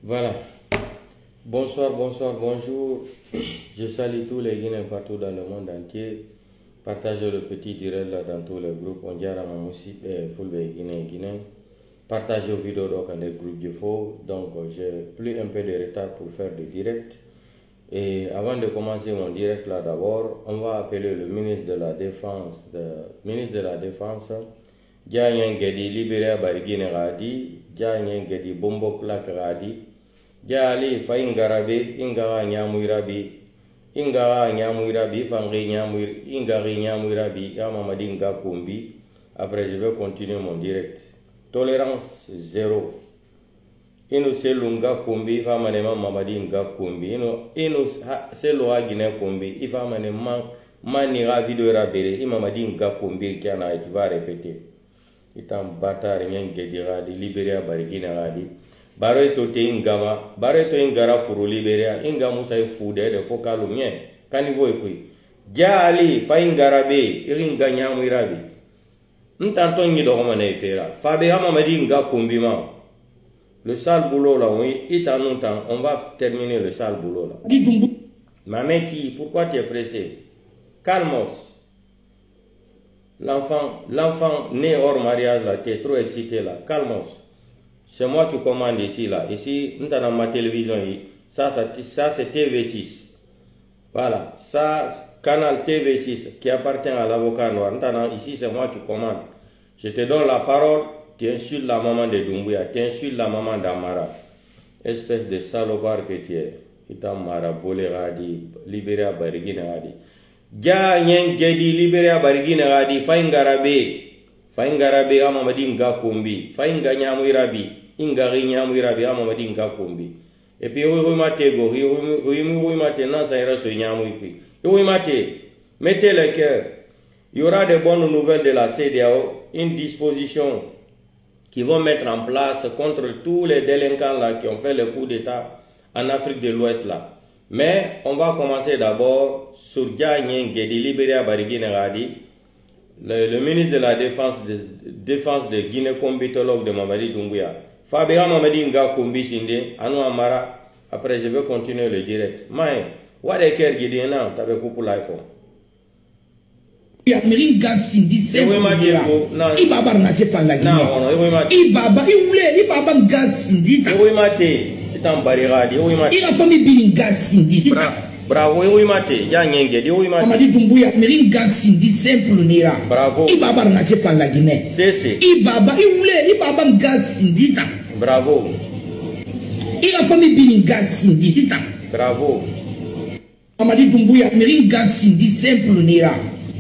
Voilà. Bonsoir, bonsoir, bonjour. Je salue tous les Guinéens partout dans le monde entier. Partagez le petit direct là dans tous les groupes. On dirait à Mamoussi et Fulbe Guinée. Partagez vos vidéos dans les groupes de faux. Donc j'ai plus un peu de retard pour faire des directs. Et avant de commencer mon direct là d'abord, on va appeler le ministre de la Défense. Diagne Gedi libéré à Barguine Radi, Diagne Gedi Bombo Klak Radi, Diali Fayin Garabe, Ingara Nyamuirabi, Fangri Ingari Nyamuirabi, Yamamadi Nga Kumbi. Après, je vais continuer mon direct. Tolérance zéro. Inu selunga kumbi, Ifa Manema Mamadi Nga Kumbi, Inu Seloa Guinée Kumbi, Ifa Manema Manira Video Rabere, Imamadi Nga Kumbi, qui va répéter. Itam bâtard rien Gediradi, libéré à Barguine Radi. Bareto te ingama, bareto ingara furu libéré, ingamusa fude de fokalumien, kanivo ekui. Dia ali, fa ingarabe, iringa nyamwirabi. Ntanto ngi doromane fera. Fabe Mamadi Nga Kumbima. Le sale boulot là, oui, on va terminer le sale boulot là. Mameti, pourquoi tu es pressé? Calmos. L'enfant né hors mariage là, tu es trop excité là. Calmos. C'est moi qui commande ici là. Ici, nous dans ma télévision, ça c'est TV6. Voilà, ça, canal TV6 qui appartient à l'avocat noir. Ici, c'est moi qui commande. Je te donne la parole, tu insultes la maman de Doumbouya, tu insultes la maman d'Amara. Espèce de salopard que tu es. Itamara Bolé Radi, libéré à Barguine Radi. Dia Nyen Gedi libéré à Barguine Radi, Faingarabe Amamadi Nga Kumbi, Fainga Nyamuirabi, Ingari Nyamuirabi Amamadi Nga Kumbi. Et puis Ruimatego, Ruimate Nasaira se Nyamuipi. Ruimate, mettez le cœur. Il y aura des bonnes nouvelles de la CEDEAO, une disposition qui vont mettre en place contre tous les délinquants là qui ont fait le coup d'État en Afrique de l'Ouest là. Mais on va commencer d'abord sur Diagne Gedi libéré à Barguine Radi. Le ministre de la Défense de Guinée, combitologue de Mamadi Doumbouya. Fabia Mamadi Nga Kumbi Sinde, Anou Amara. Après, je vais continuer le direct. Maï, what est-ce que tu as dit? Tu avais coupé l'iPhone. Amerika Sindi Ibaba na sefa la Guinée. Ibaba Nga Sindi ta. C'est un barricade. Il a famille Biringa Sindi. Bravo, Mate, Yangenge, Mamadi Doumbouya, Amerika Sindi simple nira. Bravo. Ibaba na sefa la Guinée. C'est. Ibaba Nga Sindi ta. Bravo. Il a famille Biringa Sindi ta. Bravo. Mamadi Doumbouya, Amerika Sindi simple nira.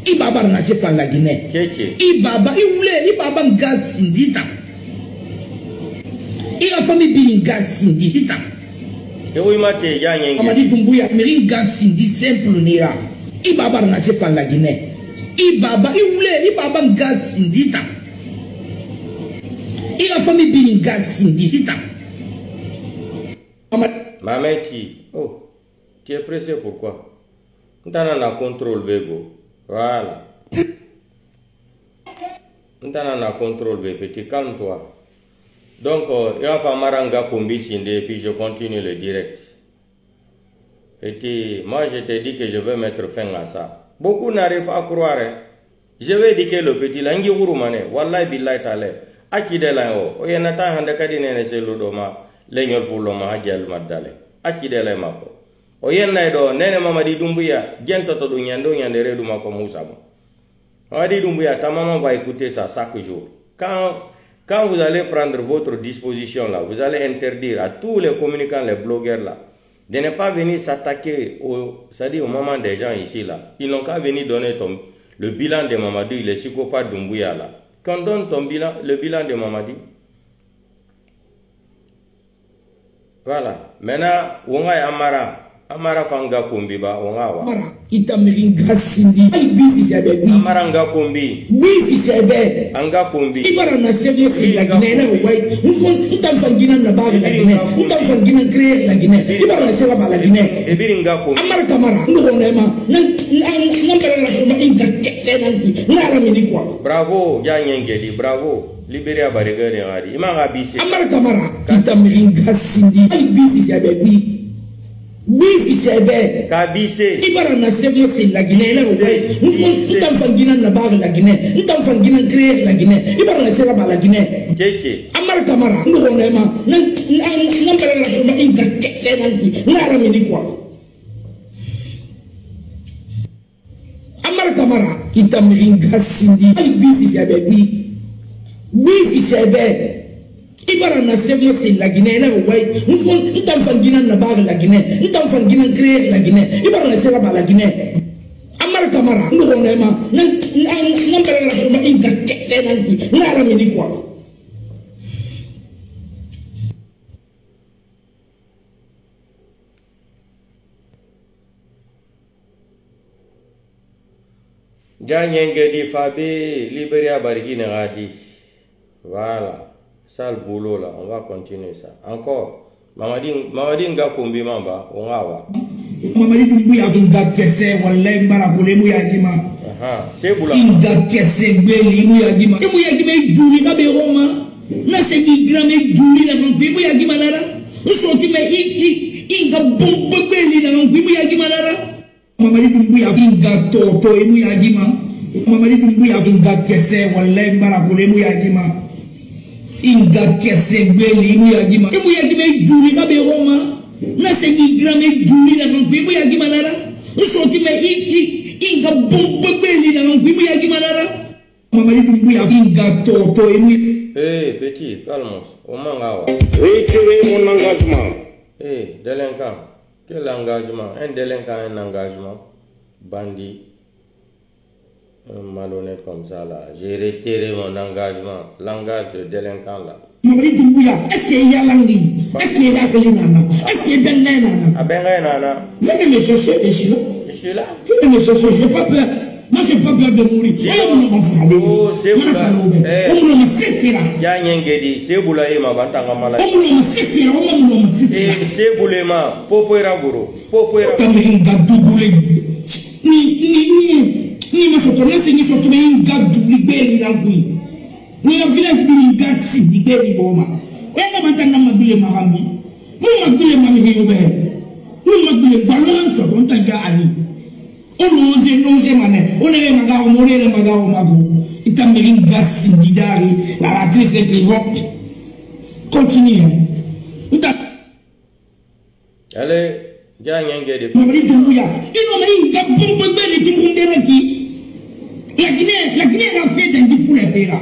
Ibaba na sefa la Guinée. Ibaba Nga Sindi ta. Il a famille Biringa Sindi ta. Mamadi Doumbouya, Amerika Sindi simple nira. Ibaba na sefa la Guinée. Ibaba Nga Sindi ta. Il a famille Biringa Sindi ta. Mameti, oh, tu es pressé pourquoi? Tu as contrôle Bego. Voilà. Tu as contrôle Bego, petit, calme-toi. Donc, il va falloir Nga Kumbi Sinde et puis je continue le direct. Petit, moi je te dis que je vais mettre fin à ça. Beaucoup n'arrivent pas à croire. Hein. Je vais éduquer le petit. Langi Urumane, Wallahi Billahi Tale. Akide Lango, Oyenata Handakadine Seludoma, Legnol Puloma, Hadjal Madale. Akide Lamako. Oyenaido, Nene Mamadi Doumbouya, Gentoto Dunyando Yandere Dumako Moussamo. Mamadi Doumbouya, ta maman va écouter ça chaque jour. Quand vous allez prendre votre disposition là, vous allez interdire à tous les communicants, les blogueurs là, de ne pas venir s'attaquer au moment des gens ici là. Ils n'ont qu'à venir donner le bilan de Mamadi, le psychopathe Doumbouya là. Qu'on donne le bilan de Mamadi. Voilà. Maintenant, Wonga Amara Fanga Kumbi ba Wonga wa. Itamiringa Sindi. Ay bifi sebe. Amara Nga Kumbi. Bifi sebe. Anga Kumbi. Ibara na sebe si la Guinée na wai. Ntam fangina na ba la Guinée. Ntam fangina créer la Guinée. Ibara na sebe ba la Guinée. Ebiringa Kumbi. Amara Kamara. Ndo nema. Nambara la sebe inga check. Bravo, Yangeli, bravo. Libéria Barigari Radi. Imanga Bisi. Amara Kamara. Itamiringa Sindi. Bifi Sabebi. Bifi Sabe. Kabise. Ibara na semo c'est la Guinée. Nous t'en fangina na bar la Guinée. Nous t'en fangina créer la Guinée. Ibara na sera la Guinée. Keke. Amara Kamara. Nous on est ma. N'ambara la soma inga kese na. Nara mini quoi. Amara Kamara. Itamiringa Sindi. Bifi Sabebi. Bifi Sabe. Ibara na semo c'est la Guinée. Nous t'en fangina na bar la Guinée. Nous t'en fangina créer la Guinée. Ibara na sera la Guinée. Amara Kamara. Nous on est ma. N'ambara la soma inga kese na. Nara mini quoi. Ganyenge di Fabi, Libéria Barigine Radi. Voilà. Ça le boulot là, on va continuer ça. Encore. Mamadi Ngakumbi Mamba, on va voir. Mamadi Dumbuya Inga Kese, Walay Marabole Muyagima. C'est boula. Inga Kese, Beli Muyagima. Et Muyagima est douli, Rabe Roma. Nasegi Gramé douli, la Mampi Muyagima Nara. Nous sommes qui met Inga Bombe Beli, la Mampi Muyagima Nara. Mamadi Dumbuya Inga Toto, et Muyagima. Mamadi Dumbuya Inga Kese, Walay Marabole Muyagima. Inga Kese, Beli Muyagima. Et Muyagima est douli, Rabe Roma. Nasegi Gramé douli, la Mampi Muyagima Nara. Nous sommes qui met Inga Bombe Beli, la Mampi Muyagima Nara. Mamadi Dumbuya Inga Toto, et Muyagima. Petit, calme. Au Mangawa. Retirez mon engagement. Délinquant. Quel engagement? Un délinquant, un engagement. Bandit. Un malhonnête comme ça là. J'ai retiré mon engagement. Langage de délinquant là. Mamadi Dumbuya, est-ce qu'il y a l'anglais? Est-ce qu'il y a l'anglais? Est-ce qu'il y a l'anglais? Ah ben, nana. Venez me chercher, monsieur. Je suis là. Venez me chercher, je n'ai pas peur. Moi, je n'ai pas peur de mourir. Oh, c'est vous là. Yangeli, c'est vous là, ma bantanga malade. C'est vous là, ma popoira guru. Popoira. Ni ma sotola se ni sotola ingadu libeli na ngui. Ni na village bi ngasi libeli boma. Eka mantana mabile mahambi. Mu mabile mami hiyobe. Mu mabile balon so don tanga ani. Onoze mane. Onere magaho monere magaho magu. Itamiri ngasi didari la ratrice qui vont. Continue. Allez, Yangeli. Mamadi Dumbuya. Ino mai ngabombe beli tumundera ki. La Guinée a fait d'un diffou les ferra.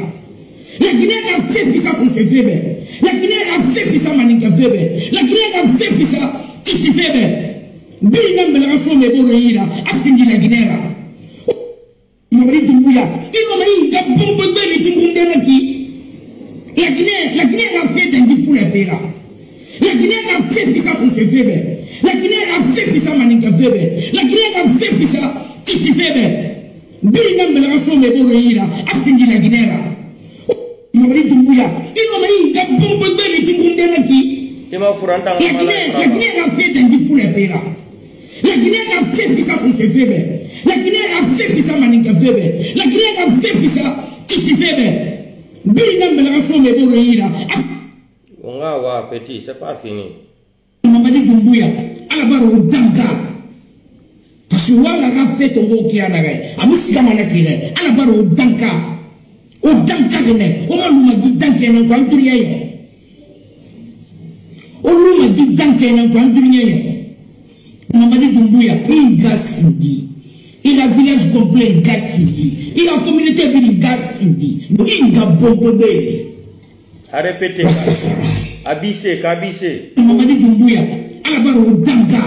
La Guinée a fait fissa son fébé. La Guinée a fait fissa maninga fébé. La Guinée a fait fissa tisi fébé. Bili nambe la so me boroira afindi la Guinée. Mamadi Dumbuya. Ino mai ngabombe beli tumundera ki. La Guinée a fait d'un diffou les ferra. La Guinée a fait fissa son fébé. La Guinée a fait fissa maninga fébé. La Guinée a fait fissa tisi fébé. Bili nambe la so me boroira afindi la Guinée. Mamadi Dumbuya. Ino mai ngabombe beli tumundera ki. La Guinée a fait d'un diffou les ferra. La Guinée a fait fissa son fébé. La Guinée a fait fissa maninga fébé. La Guinée a fait fissa tisi fébé. Bili nambe la so me boroira. On va voir petit, c'est pas fini. Mamadi Dumbuya. Alabaro danka. Parce que wala ga fait au kianaga. Amusi kama na kile. Alabaro danka. O danka ne. O maluma di danka na kwa nduriya yo. O luma di danka na kwa nduriya yo. Mamadi Dumbuya Inga Sindi. Il a village complet Inga Sindi. Il a communauté Inga Sindi. Inga Bombebe. À répéter. Abissé, kabissé. Mamadi Dumbuya. Alabaro danka.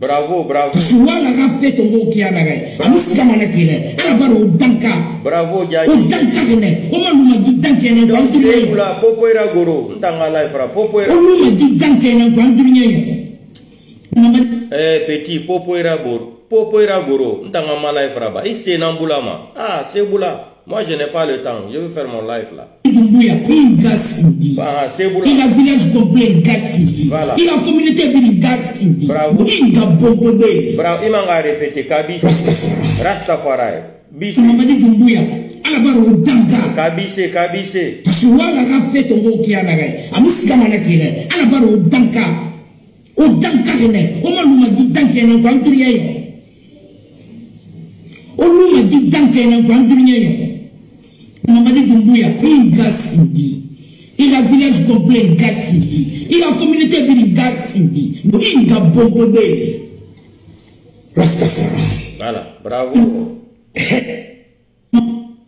Bravo. Wala ga fait au kianaga. Amusi kama na kile. Alabaro danka. Bravo Jaji. O danka ne. O maluma di danka na kwa nduriya yo.Ula popoira guru. Ntanga life popoira. O luma di danka na kwa nduriya yo. Petit popoira guru. Ntanga mala ifra ba. Isse nambulama. Ah, c'est boula. Moi, je n'ai pas le temps. Je veux faire mon live là. Ah, il a village complet Gassidi. Voilà. Il a communauté Gassidi. Bravo. Il a bombé. Bravo. Il m'a répété Kabise. Rastafari. Bise. Mamadi Doumbouya. Alabaro Danka. Kabise, Kabise. Suala rafet au Kianaga. Amusika Malakire. Alabaro Danka. O Danka Rene. O Maluma dit Danka en Guanturier. O Luma dit Danka en Guanturier. Mamadi Doumbouya, il Gassidi. Il a village complet Gassidi. Il a communauté Gassidi. Il a bombé. Rastafari. Voilà, bravo.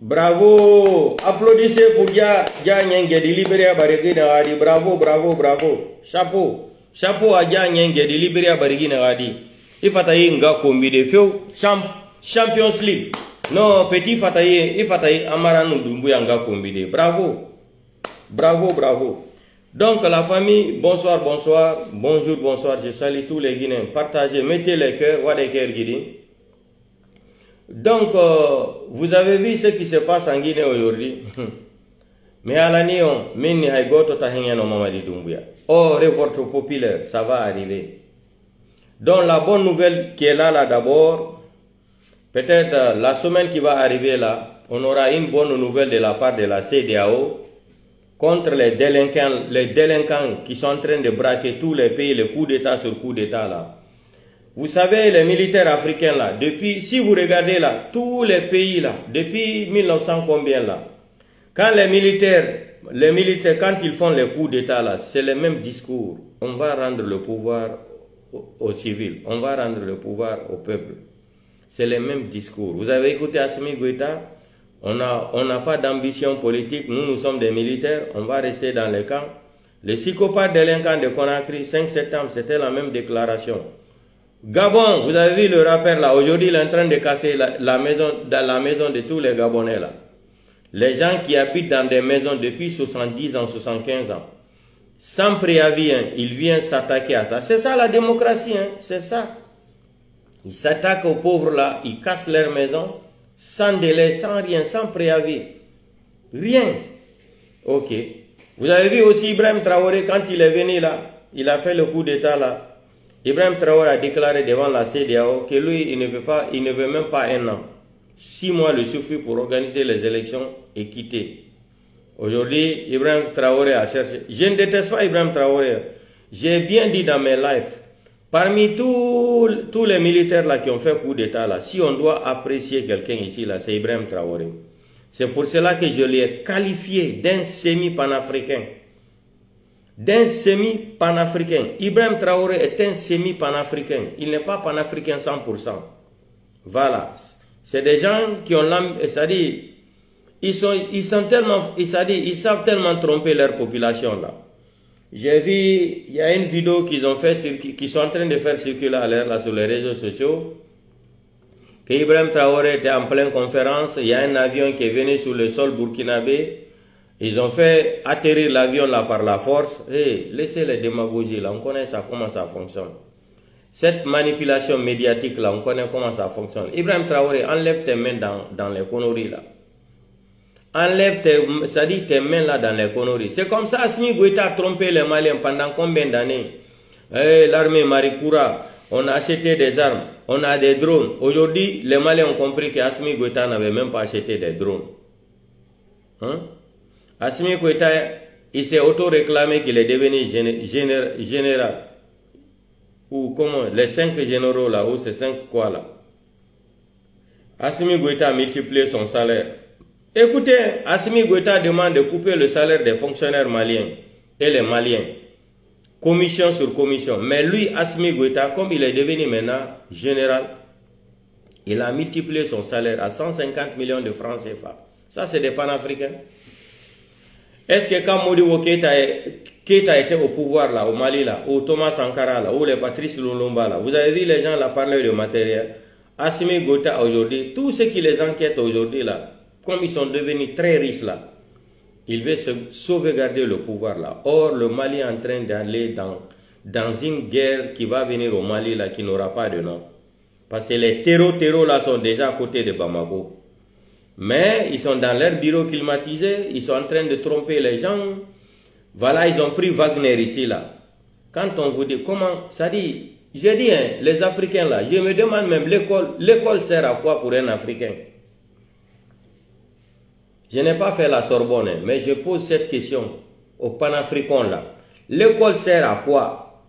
Bravo. Applaudissez pour Dia Nyenge de Libéria Barigui Nagadi. Bravo, bravo, bravo. Chapeau. Chapeau à Dia Nyenge de Libéria Barigui Nagadi. Il faut tailler un combi de feu. Champions League. Non, petit Fataye, il Fataye Amaranou Doumbouya combine. Bravo. Bravo, bravo. Donc, la famille, bonsoir, bonsoir, bonjour, bonsoir. Je salue tous les Guinéens. Partagez, mettez les cœurs, ou des cœurs Guinéens. Donc, vous avez vu ce qui se passe en Guinée aujourd'hui. Mais à l'anion, Mini Haïgoto Tahengeno Mamadi Doumbouya. Oh, révolte populaire, ça va arriver. Donc, la bonne nouvelle qui est là d'abord. Peut-être la semaine qui va arriver là, on aura une bonne nouvelle de la part de la CEDEAO contre les délinquants qui sont en train de braquer tous les pays, le coup d'État sur coup d'État là. Vous savez, les militaires africains là, depuis, si vous regardez là, tous les pays là, depuis 1900 combien là, quand les militaires, quand ils font les coups d'État là, c'est le même discours. On va rendre le pouvoir aux civils, on va rendre le pouvoir au peuple. C'est le même discours. Vous avez écouté Assimi Goïta? On n'a pas d'ambition politique. Nous sommes des militaires. On va rester dans les camps. Les psychopathes délinquants de Conakry, 5 septembre, c'était la même déclaration. Gabon, vous avez vu le rappeur là. Aujourd'hui, il est en train de casser la maison de tous les Gabonais là. Les gens qui habitent dans des maisons depuis 70 ans, 75 ans. Sans préavis, hein, ils viennent s'attaquer à ça. C'est ça la démocratie, hein, c'est ça. Ils s'attaquent aux pauvres là, ils cassent leur maison, sans délai, sans rien, sans préavis. Rien. Ok. Vous avez vu aussi Ibrahim Traoré, quand il est venu là, il a fait le coup d'état là. Ibrahim Traoré a déclaré devant la CEDEAO que lui, il ne veut même pas un an. 6 mois le suffit pour organiser les élections et quitter. Aujourd'hui, Ibrahim Traoré a cherché. Je ne déteste pas Ibrahim Traoré. J'ai bien dit dans mes lives. Parmi tous les militaires là qui ont fait coup d'état là, si on doit apprécier quelqu'un ici là, c'est Ibrahim Traoré. C'est pour cela que je l'ai qualifié d'un semi-panafricain. D'un semi-panafricain. Ibrahim Traoré est un semi-panafricain. Il n'est pas panafricain 100%. Voilà. C'est des gens qui ont l'âme, c'est-à-dire, ils savent tellement tromper leur population là. J'ai vu, il y a une vidéo qu'ils ont fait, qui sont en train de faire circuler à l'air là sur les réseaux sociaux, que Ibrahim Traoré était en pleine conférence, il y a un avion qui est venu sur le sol burkinabé, ils ont fait atterrir l'avion là par la force. Hey, laissez les démagogies là, on connaît ça, comment ça fonctionne. Cette manipulation médiatique là, on connaît comment ça fonctionne. Ibrahim Traoré, enlève tes mains dans les conneries là. Enlève tes mains là dans les conneries. C'est comme ça, Assimi Goïta a trompé les Maliens pendant combien d'années? L'armée Marikoura, on a acheté des armes, on a des drones. Aujourd'hui, les Maliens ont compris que Assimi Goïta n'avait même pas acheté des drones. Hein? Assimi Goïta, il s'est auto-réclamé qu'il est devenu général. Ou comment? Les 5 généraux là, ou c'est 5 quoi là? Assimi Goïta a multiplié son salaire. Écoutez, Assimi Goïta demande de couper le salaire des fonctionnaires maliens et les Maliens. Commission sur commission. Mais lui, Assimi Goïta, comme il est devenu maintenant général, il a multiplié son salaire à 150 millions de francs CFA. Ça, c'est des panafricains. Est-ce que quand Modibo Keïta était au pouvoir là, au Mali là, ou Thomas Sankara là, ou les Patrice Lumumba là, vous avez vu les gens là parler de matériel. Assimi Goïta aujourd'hui, tous ceux qui les enquêtent aujourd'hui là, comme ils sont devenus très riches là, ils veulent sauvegarder le pouvoir là. Or, le Mali est en train d'aller dans une guerre qui va venir au Mali là, qui n'aura pas de nom. Parce que les terreaux là sont déjà à côté de Bamako. Mais ils sont dans leur bureau climatisé, ils sont en train de tromper les gens. Voilà, ils ont pris Wagner ici, là. Quand on vous dit comment, ça dit, j'ai dit, hein, les Africains là, je me demande même, l'école sert à quoi pour un Africain? Je n'ai pas fait la Sorbonne, hein, mais je pose cette question aux panafricains là. L'école sert à quoi?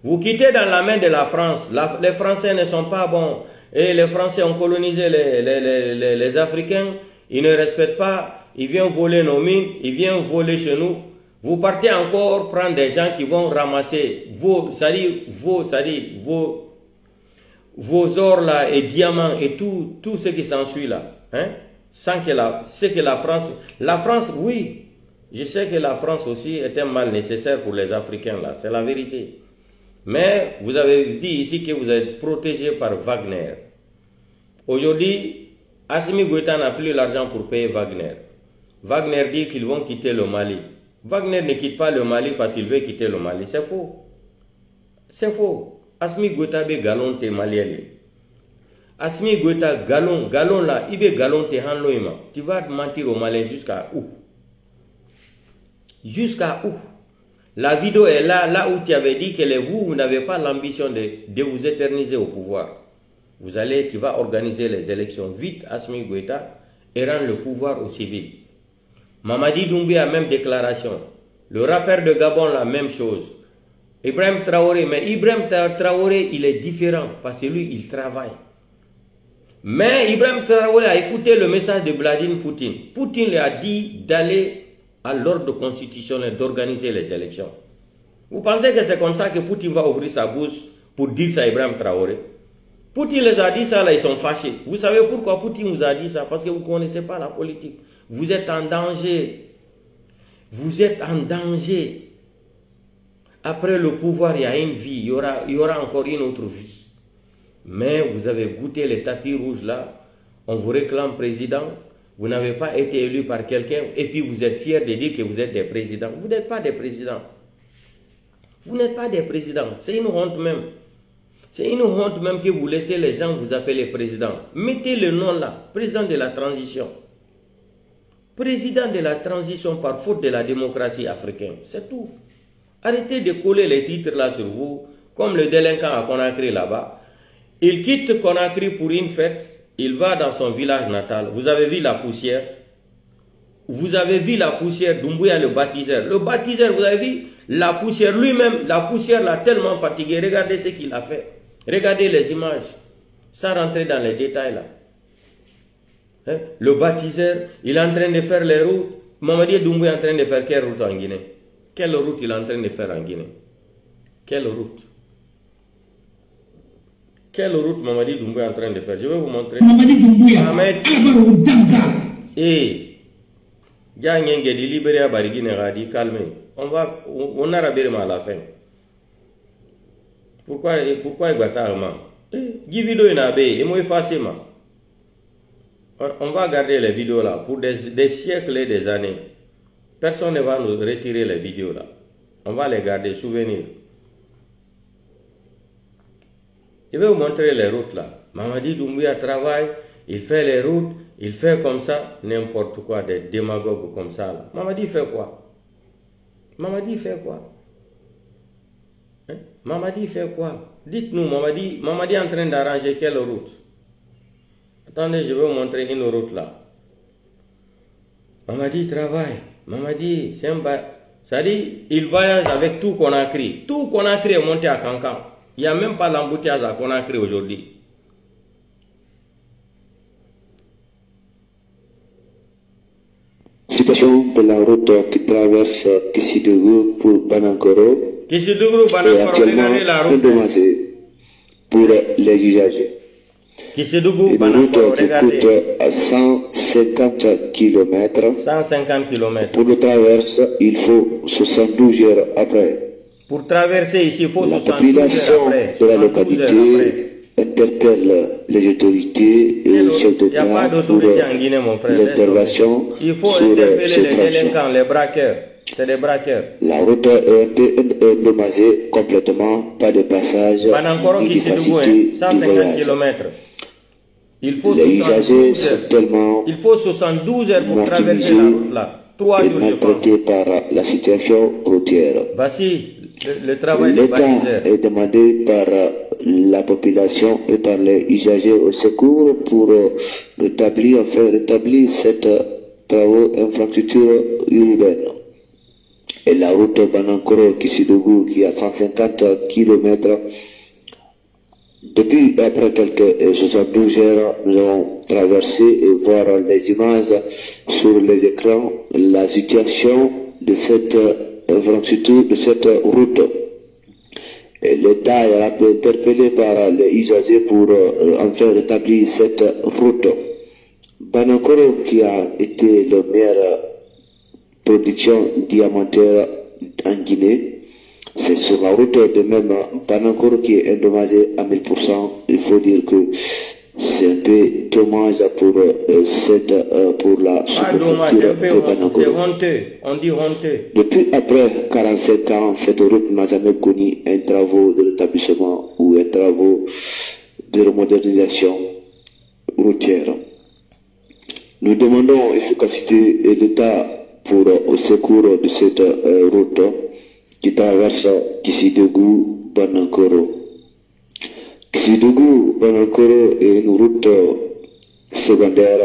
Vous quittez dans la main de la France, les Français ne sont pas bons, et les Français ont colonisé les Africains, ils ne respectent pas, ils viennent voler nos mines, ils viennent voler chez nous. Vous partez encore prendre des gens qui vont ramasser vos ors là et diamants et tout ce qui s'ensuit là. Hein? Sans que la France, oui, je sais que la France aussi est un mal nécessaire pour les Africains là, c'est la vérité. Mais vous avez dit ici que vous êtes protégé par Wagner. Aujourd'hui, Assimi Goïta n'a plus l'argent pour payer Wagner. Wagner dit qu'ils vont quitter le Mali. Wagner ne quitte pas le Mali parce qu'il veut quitter le Mali. C'est faux. C'est faux. Assimi Goïta be galon te malien. Assimi Goïta galon là, il be galon te hanloima. Tu vas mentir aux Maliens jusqu'à où? Jusqu'à où? La vidéo est là où tu avais dit que vous n'avez pas l'ambition de vous éterniser au pouvoir. Tu vas organiser les élections vite, Assimi Goïta, et rendre le pouvoir aux civils. Mamadi Doumbouya, même déclaration. Le rappeur de Gabon, la même chose. Ibrahim Traoré, mais Ibrahim Traoré, il est différent parce que lui, il travaille. Mais Ibrahim Traoré a écouté le message de Vladimir Poutine. Poutine lui a dit d'aller à l'ordre constitutionnel d'organiser les élections. Vous pensez que c'est comme ça que Poutine va ouvrir sa bouche pour dire ça à Ibrahim Traoré? Poutine les a dit ça, là, ils sont fâchés. Vous savez pourquoi Poutine vous a dit ça? Parce que vous ne connaissez pas la politique. Vous êtes en danger. Vous êtes en danger. Après le pouvoir, il y a une vie. Il y aura encore une autre vie. Mais vous avez goûté les tapis rouges là. On vous réclame président. Vous n'avez pas été élu par quelqu'un. Et puis vous êtes fiers de dire que vous êtes des présidents. Vous n'êtes pas des présidents. Vous n'êtes pas des présidents. C'est une honte même. C'est une honte même que vous laissez les gens vous appeler président. Mettez le nom là. Président de la transition. Président de la transition par faute de la démocratie africaine. C'est tout. Arrêtez de coller les titres là sur vous. Comme le délinquant à Conakry là-bas. Il quitte Conakry pour une fête. Il va dans son village natal. Vous avez vu la poussière? Vous avez vu la poussière? Doumbouya le baptiseur. Le baptiseur, vous avez vu la poussière lui-même? La poussière l'a tellement fatigué. Regardez ce qu'il a fait. Regardez les images. Sans rentrer dans les détails là. Hein? Le baptiseur, il est en train de faire les routes. Mamadi Doumbouya est en train de faire quelle route en Guinée? Quelle route il est en train de faire en Guinée? Quelle route? Quelle route Mamadi Doumbouya est en train de faire? Je vais vous montrer. Mamadi Doumbouya. Calmez. On a rabé à la fin. Pourquoi il va t'armer? Dis vidéo in abeille et moi effacer ma. On va garder les vidéos là pour des siècles et des années. Personne ne va nous retirer les vidéos là. On va les garder, souvenirs. Je vais vous montrer les routes là. Mamadi Doumbouya travaille, il fait les routes, il fait comme ça, n'importe quoi, des démagogues comme ça là. Mamadi fait quoi? Mamadi fait quoi? Hein? Mamadi fait quoi? Dites-nous, Mamadi est en train d'arranger quelle route? Attendez, je vais vous montrer une route là. Mamadi travaille. Mamadi, c'est un bar. Ça dit, il voyage avec tout Conakry. Tout Conakry est monté à Cancan. Il n'y a même pas l'embouteillage à Conakry aujourd'hui. Situation de la route qui traverse Kissidougou pour Banangoro. Kissidougou, Banangoro, regardez la route. Endommagée pour les usagers. Kissidougou, une route qui coûte à 150 km. 150 km. Pour le traverse, il faut 72 heures après. Pour traverser ici, il faut 72 heures après. La population de la localité interpelle les autorités et les chefs d'État pour l'intervention il faut interpeller les délinquants, les braqueurs. C'est des braqueurs. La route est endommagée complètement, pas de passage, ni de facilité du voyage. km. Il faut les usagers sont tellement il faut 72 heures pour traverser la route là. 3 et jours maltraités par la situation routière. Voici le travail des L'État baliseurs. est demandé par la population et par les usagers au secours pour rétablir cette travaux infrastructure urbaine. Et la route Banankoro-Kissidougou qui a 150 km. Depuis après quelques 72 heures, nous avons traversé et voir les images sur les écrans, la situation de cette infrastructure, de cette route. L'État est interpellé par les usagers pour enfin rétablir cette route. Banankoro qui a été la meilleure production diamantaire en Guinée, c'est sur la route de même Banankoro qui est endommagé à 1000%. Il faut dire que c'est un peu dommage pour la sous-préfecture de Banankoro. C'est honteux, on dit honteux. Depuis après 45 ans, cette route n'a jamais connu un travaux de rétablissement ou un travaux de remodernisation routière. Nous demandons efficacité de l'État pour au secours de cette route qui traverse Kissidougou, Banankoro. Kissidougou, Banankoro est une route secondaire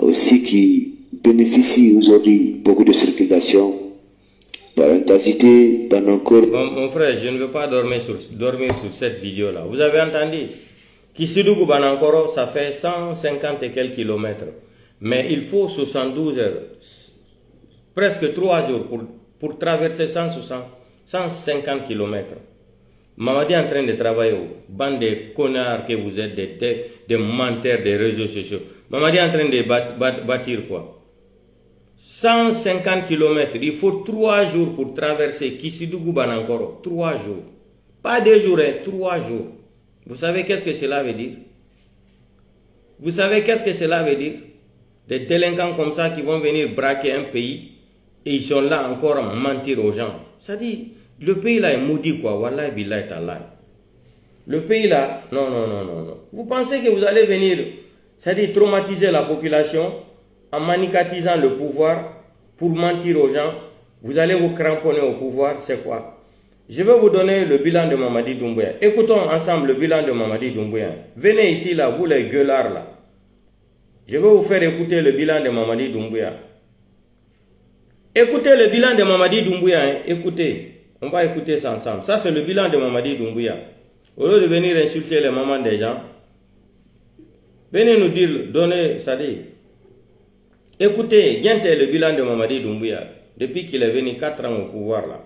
aussi qui bénéficie aujourd'hui beaucoup de circulation. Par intensité, Banankoro. Mon frère, je ne veux pas dormir sur cette vidéo-là. Vous avez entendu? Kissidougou, Banankoro, ça fait 150 et quelques kilomètres. Mais il faut 72 heures, presque 3 jours pour traverser 150 km. Mamadi est en train de travailler, bande de connards que vous êtes, des menteurs des réseaux sociaux. Mamadi est en train de bâtir quoi? 150 km, il faut 3 jours pour traverser Kissidougou Banankoro. 3 jours. Pas 2 jours, 3 jours. Vous savez qu'est-ce que cela veut dire? Vous savez qu'est-ce que cela veut dire? Des délinquants comme ça qui vont venir braquer un pays et ils sont là encore à mentir aux gens. Ça dit, le pays là est maudit quoi. Wallahi billahi ta'ala. Le pays là, non. Vous pensez que vous allez venir, ça dit, traumatiser la population en manicatisant le pouvoir pour mentir aux gens. Vous allez vous cramponner au pouvoir, c'est quoi? Je vais vous donner le bilan de Mamadi Doumbouya. Écoutons ensemble le bilan de Mamadi Doumbouya. Venez ici là, vous les gueulards là. Je vais vous faire écouter le bilan de Mamadi Doumbouya. Écoutez le bilan de Mamadi Doumbouya. Hein. Écoutez. On va écouter ça ensemble. Ça, c'est le bilan de Mamadi Doumbouya. Au lieu de venir insulter les mamans des gens, venez nous dire, donnez, ça dit. Écoutez, bien le bilan de Mamadi Doumbouya. Depuis qu'il est venu 4 ans au pouvoir là.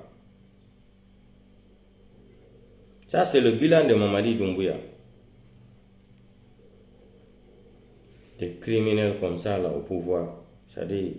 Ça, c'est le bilan de Mamadi Doumbouya. Des criminels comme ça là au pouvoir, ça dit.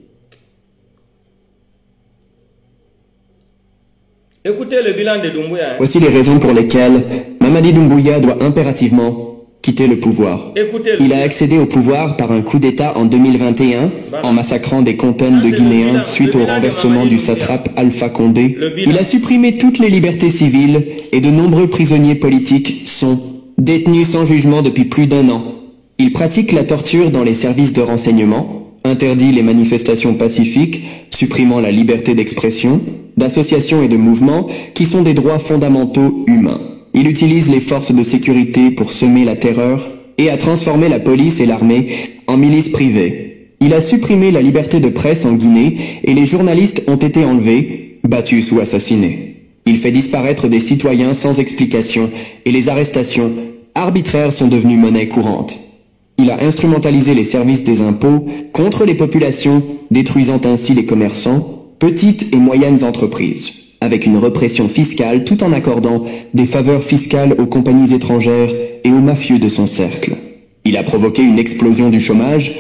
Écoutez le bilan de Doumbouya. Hein. Voici les raisons pour lesquelles Mamadi Doumbouya doit impérativement quitter le pouvoir. Il a accédé au pouvoir par un coup d'État en 2021 en massacrant des centaines de Guinéens suite au renversement du satrape Alpha Condé. Il a supprimé toutes les libertés civiles et de nombreux prisonniers politiques sont détenus sans jugement depuis plus d'1 an. Il pratique la torture dans les services de renseignement, interdit les manifestations pacifiques, supprimant la liberté d'expression, d'association et de mouvement qui sont des droits fondamentaux humains. Il utilise les forces de sécurité pour semer la terreur et a transformé la police et l'armée en milices privées. Il a supprimé la liberté de presse en Guinée et les journalistes ont été enlevés, battus ou assassinés. Il fait disparaître des citoyens sans explication et les arrestations arbitraires sont devenues monnaie courante. Il a instrumentalisé les services des impôts contre les populations, détruisant ainsi les commerçants, petites et moyennes entreprises, avec une répression fiscale tout en accordant des faveurs fiscales aux compagnies étrangères et aux mafieux de son cercle. Il a provoqué une explosion du chômage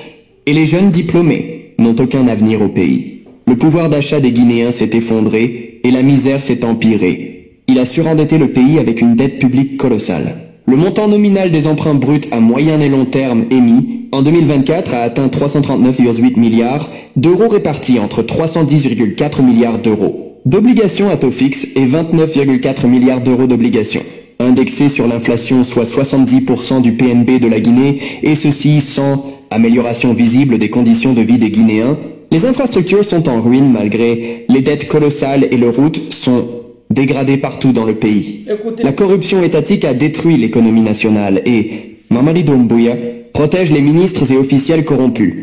et les jeunes diplômés n'ont aucun avenir au pays. Le pouvoir d'achat des Guinéens s'est effondré et la misère s'est empirée. Il a surendetté le pays avec une dette publique colossale. Le montant nominal des emprunts bruts à moyen et long terme émis en 2024 a atteint 339,8 milliards d'euros répartis entre 310,4 milliards d'euros d'obligations à taux fixe et 29,4 milliards d'euros d'obligations. indexé sur l'inflation, soit 70% du PNB de la Guinée, et ceci sans amélioration visible des conditions de vie des Guinéens. Les infrastructures sont en ruine malgré les dettes colossales et les routes sont dégradées partout dans le pays. La corruption étatique a détruit l'économie nationale et Mamadi Doumbouya protège les ministres et officiels corrompus.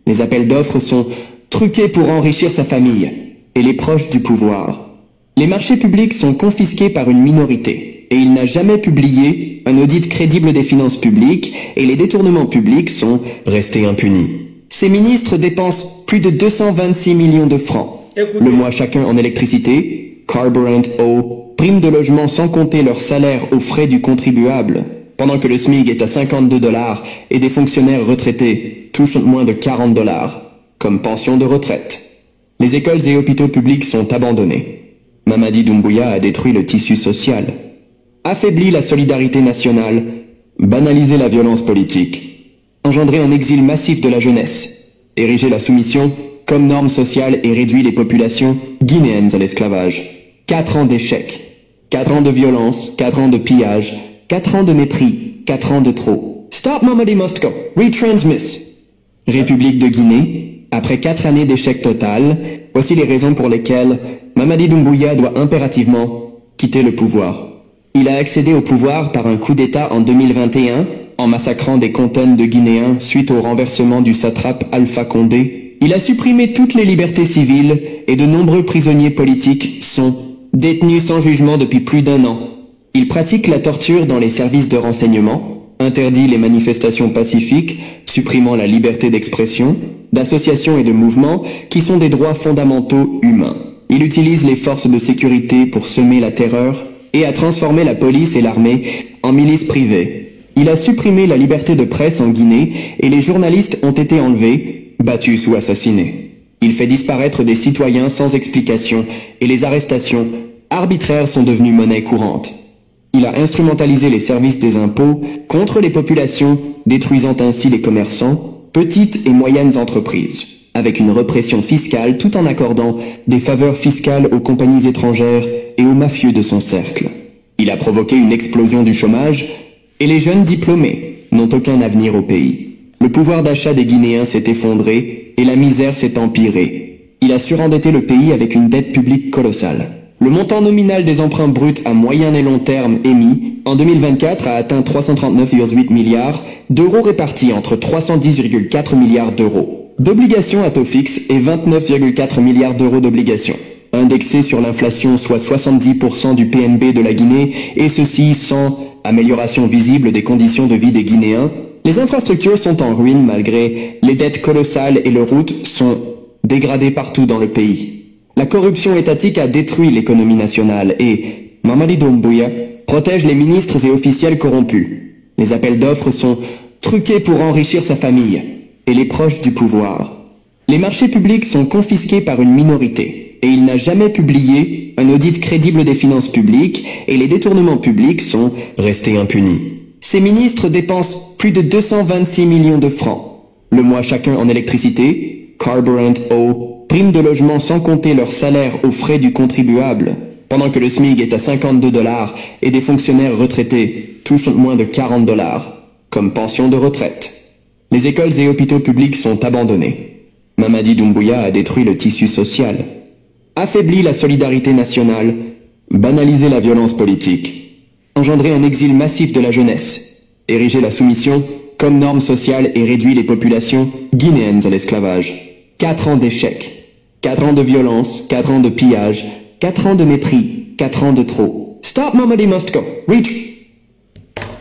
Les appels d'offres sont truqués pour enrichir sa famille et les proches du pouvoir. Les marchés publics sont confisqués par une minorité et il n'a jamais publié un audit crédible des finances publiques et les détournements publics sont restés impunis. Ces ministres dépensent plus de 226 millions de francs le mois chacun en électricité, carburant, eau, primes de logement sans compter leur salaire aux frais du contribuable, pendant que le SMIC est à 52 $ et des fonctionnaires retraités touchent moins de 40 $, comme pension de retraite. Les écoles et hôpitaux publics sont abandonnés. Mamadi Doumbouya a détruit le tissu social, affaibli la solidarité nationale, banalisé la violence politique, engendré un exil massif de la jeunesse, érigé la soumission comme norme sociale et réduit les populations guinéennes à l'esclavage. 4 ans d'échecs, 4 ans de violence, 4 ans de pillage, 4 ans de mépris, 4 ans de trop. Stop Mamadi must go. Retransmiss. République de Guinée, après 4 années d'échec total, voici les raisons pour lesquelles Mamadi Doumbouya doit impérativement quitter le pouvoir. Il a accédé au pouvoir par un coup d'État en 2021, en massacrant des centaines de Guinéens suite au renversement du satrape Alpha Condé. Il a supprimé toutes les libertés civiles et de nombreux prisonniers politiques sont détenus sans jugement depuis plus d'1 an. Il pratique la torture dans les services de renseignement, interdit les manifestations pacifiques, supprimant la liberté d'expression, d'association et de mouvement, qui sont des droits fondamentaux humains. Il utilise les forces de sécurité pour semer la terreur et a transformé la police et l'armée en milices privées. Il a supprimé la liberté de presse en Guinée et les journalistes ont été enlevés, battus ou assassinés. Il fait disparaître des citoyens sans explication et les arrestations arbitraires sont devenues monnaie courante. Il a instrumentalisé les services des impôts contre les populations, détruisant ainsi les commerçants, petites et moyennes entreprises, avec une répression fiscale tout en accordant des faveurs fiscales aux compagnies étrangères et aux mafieux de son cercle. Il a provoqué une explosion du chômage et les jeunes diplômés n'ont aucun avenir au pays. Le pouvoir d'achat des Guinéens s'est effondré et la misère s'est empirée. Il a surendetté le pays avec une dette publique colossale. Le montant nominal des emprunts bruts à moyen et long terme émis en 2024 a atteint 339,8 milliards d'euros répartis entre 310,4 milliards d'euros d'obligations à taux fixe et 29,4 milliards d'euros d'obligations, indexés sur l'inflation, soit 70% du PNB de la Guinée, et ceci sans amélioration visible des conditions de vie des Guinéens. Les infrastructures sont en ruine malgré les dettes colossales et les routes sont dégradées partout dans le pays. La corruption étatique a détruit l'économie nationale et Mamadi Doumbouya protège les ministres et officiels corrompus. Les appels d'offres sont truqués pour enrichir sa famille et les proches du pouvoir. Les marchés publics sont confisqués par une minorité et il n'a jamais publié un audit crédible des finances publiques et les détournements publics sont restés impunis. Ces ministres dépensent plus de 226 millions de francs le mois chacun en électricité, carburant, eau, primes de logement sans compter leur salaire aux frais du contribuable, pendant que le SMIC est à 52 $ et des fonctionnaires retraités touchent moins de 40 $, comme pension de retraite. Les écoles et hôpitaux publics sont abandonnés. Mamadi Doumbouya a détruit le tissu social, affaibli la solidarité nationale, banalisé la violence politique, engendré un exil massif de la jeunesse, érigé la soumission comme norme sociale et réduit les populations guinéennes à l'esclavage. 4 ans d'échecs, 4 ans de violence, 4 ans de pillage, 4 ans de mépris, 4 ans de trop. Stop Mamadi must go. Reach.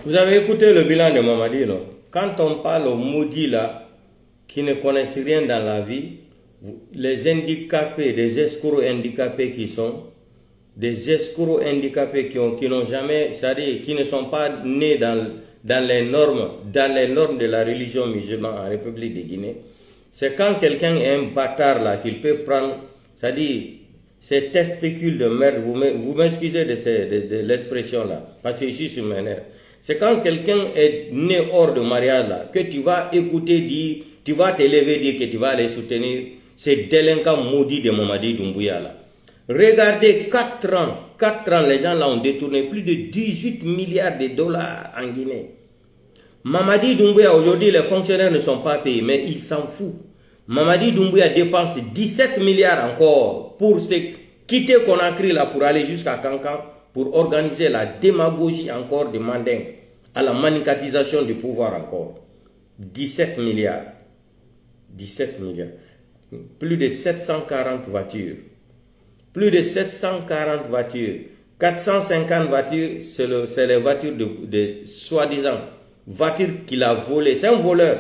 Vous avez écouté le bilan de Mamadi, là. Quand on parle aux maudits là, qui ne connaissent rien dans la vie, les handicapés, des escrocs handicapés qui sont, des escrocs handicapés qui n'ont jamais, c'est-à-dire qui ne sont pas nés dans les normes de la religion musulmane en République de Guinée, c'est quand quelqu'un est un bâtard là qu'il peut prendre, c'est-à-dire ces testicules de merde, vous m'excusez de l'expression là, parce que ici je m'énerve. C'est quand quelqu'un est né hors de mariage là, que tu vas écouter dire, tu vas te lever dire que tu vas aller soutenir ces délinquants maudits de Mamadi Doumbouya là. Regardez 4 ans 4 ans, les gens là ont détourné plus de 18 milliards de dollars en Guinée. Mamadi Doumbouya, aujourd'hui, les fonctionnaires ne sont pas payés, mais ils s'en foutent. Mamadi Doumbouya dépense 17 milliards encore pour se quitter Conakry là pour aller jusqu'à Kankan pour organiser la démagogie encore de Manding à la manicatisation du pouvoir encore. 17 milliards. 17 milliards. Plus de 740 voitures. Plus de 740 voitures. 450 voitures, c'est les voitures de soi-disant voitures qu'il a volées. C'est un voleur.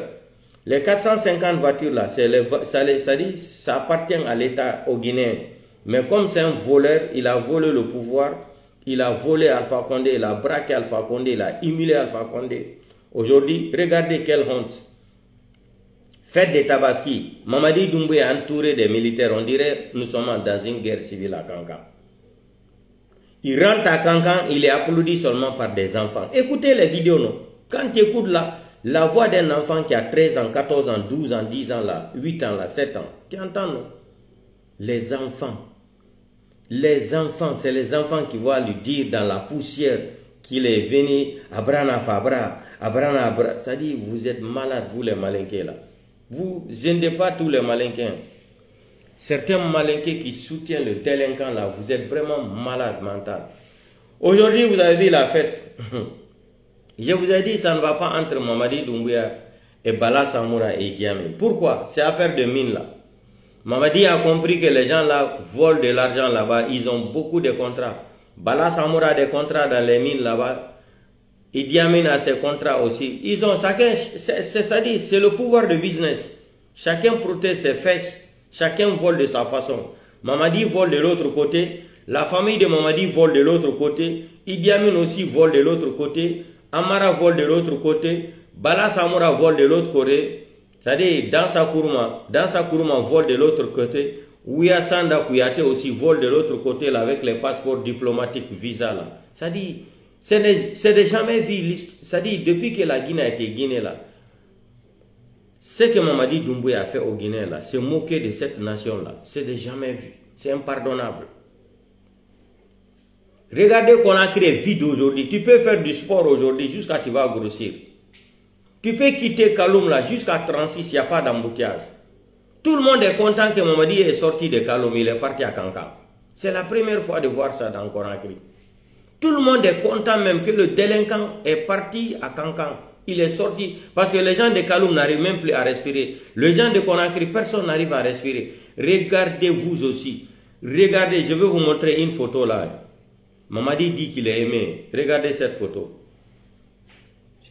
Les 450 voitures là, ça appartient à l'État, au Guinéen. Mais comme c'est un voleur, il a volé le pouvoir, il a volé Alpha Condé, il a braqué Alpha Condé, il a humilié Alpha Condé. Aujourd'hui, regardez quelle honte. Faites des tabaski. Mamadi Doumbouya est entouré des militaires. On dirait nous sommes dans une guerre civile à Kankan. Il rentre à Kankan, il est applaudi seulement par des enfants. Écoutez les vidéos, non? Quand tu écoutes la voix d'un enfant qui a 13 ans, 14 ans, 12 ans, 10 ans, là, 8 ans, là, 7 ans, tu entends, non? Les enfants, c'est les enfants qui vont lui dire dans la poussière qu'il est venu à Brana Fabra, à Brana Abra. Ça dit, vous êtes malades, vous les malinqués là. Vous n'aidez pas tous les malinqués. Certains malinqués qui soutiennent le délinquant là, vous êtes vraiment malades mental. Aujourd'hui, vous avez vu la fête. Je vous ai dit, ça ne va pas entre Mamadi Doumbouya et Bala Samoura et Idi Amin. Pourquoi? C'est affaire de mine là. Mamadi a compris que les gens là volent de l'argent là-bas. Ils ont beaucoup de contrats. Bala Samoura a des contrats dans les mines là-bas. Idi Amin a ses contrats aussi. Ils ont chacun, c'est le pouvoir de business. Chacun protège ses fesses. Chacun vole de sa façon. Mamadi vole de l'autre côté. La famille de Mamadi vole de l'autre côté. Idi Amin aussi vole de l'autre côté. Amara vole de l'autre côté. Bala Samoura vole de l'autre côté. C'est-à-dire, dans sa Kourouma vole de l'autre côté. Ouya Sanda Kouyaté aussi vole de l'autre côté là, avec les passeports diplomatiques, visa là. C'est-à-dire, c'est de jamais vu. C'est-à-dire, depuis que la Guinée a été Guinée là, ce que Mamadi Doumbouya a fait au Guinée là, se moquer de cette nation là, c'est de jamais vu. C'est impardonnable. Regardez Conakry est vide aujourd'hui. Tu peux faire du sport aujourd'hui jusqu'à tu vas grossir. Tu peux quitter Kaloum là jusqu'à 36, il n'y a pas d'embouteillage. Tout le monde est content que Mamadi est sorti de Kaloum, il est parti à Kankan. C'est la première fois de voir ça dans Conakry. Tout le monde est content même que le délinquant est parti à Kankan. Il est sorti parce que les gens de Kaloum n'arrivent même plus à respirer. Les gens de Conakry, personne n'arrive à respirer. Regardez vous aussi. Regardez, je vais vous montrer une photo là. Mamadi dit qu'il est aimé. Regardez cette photo.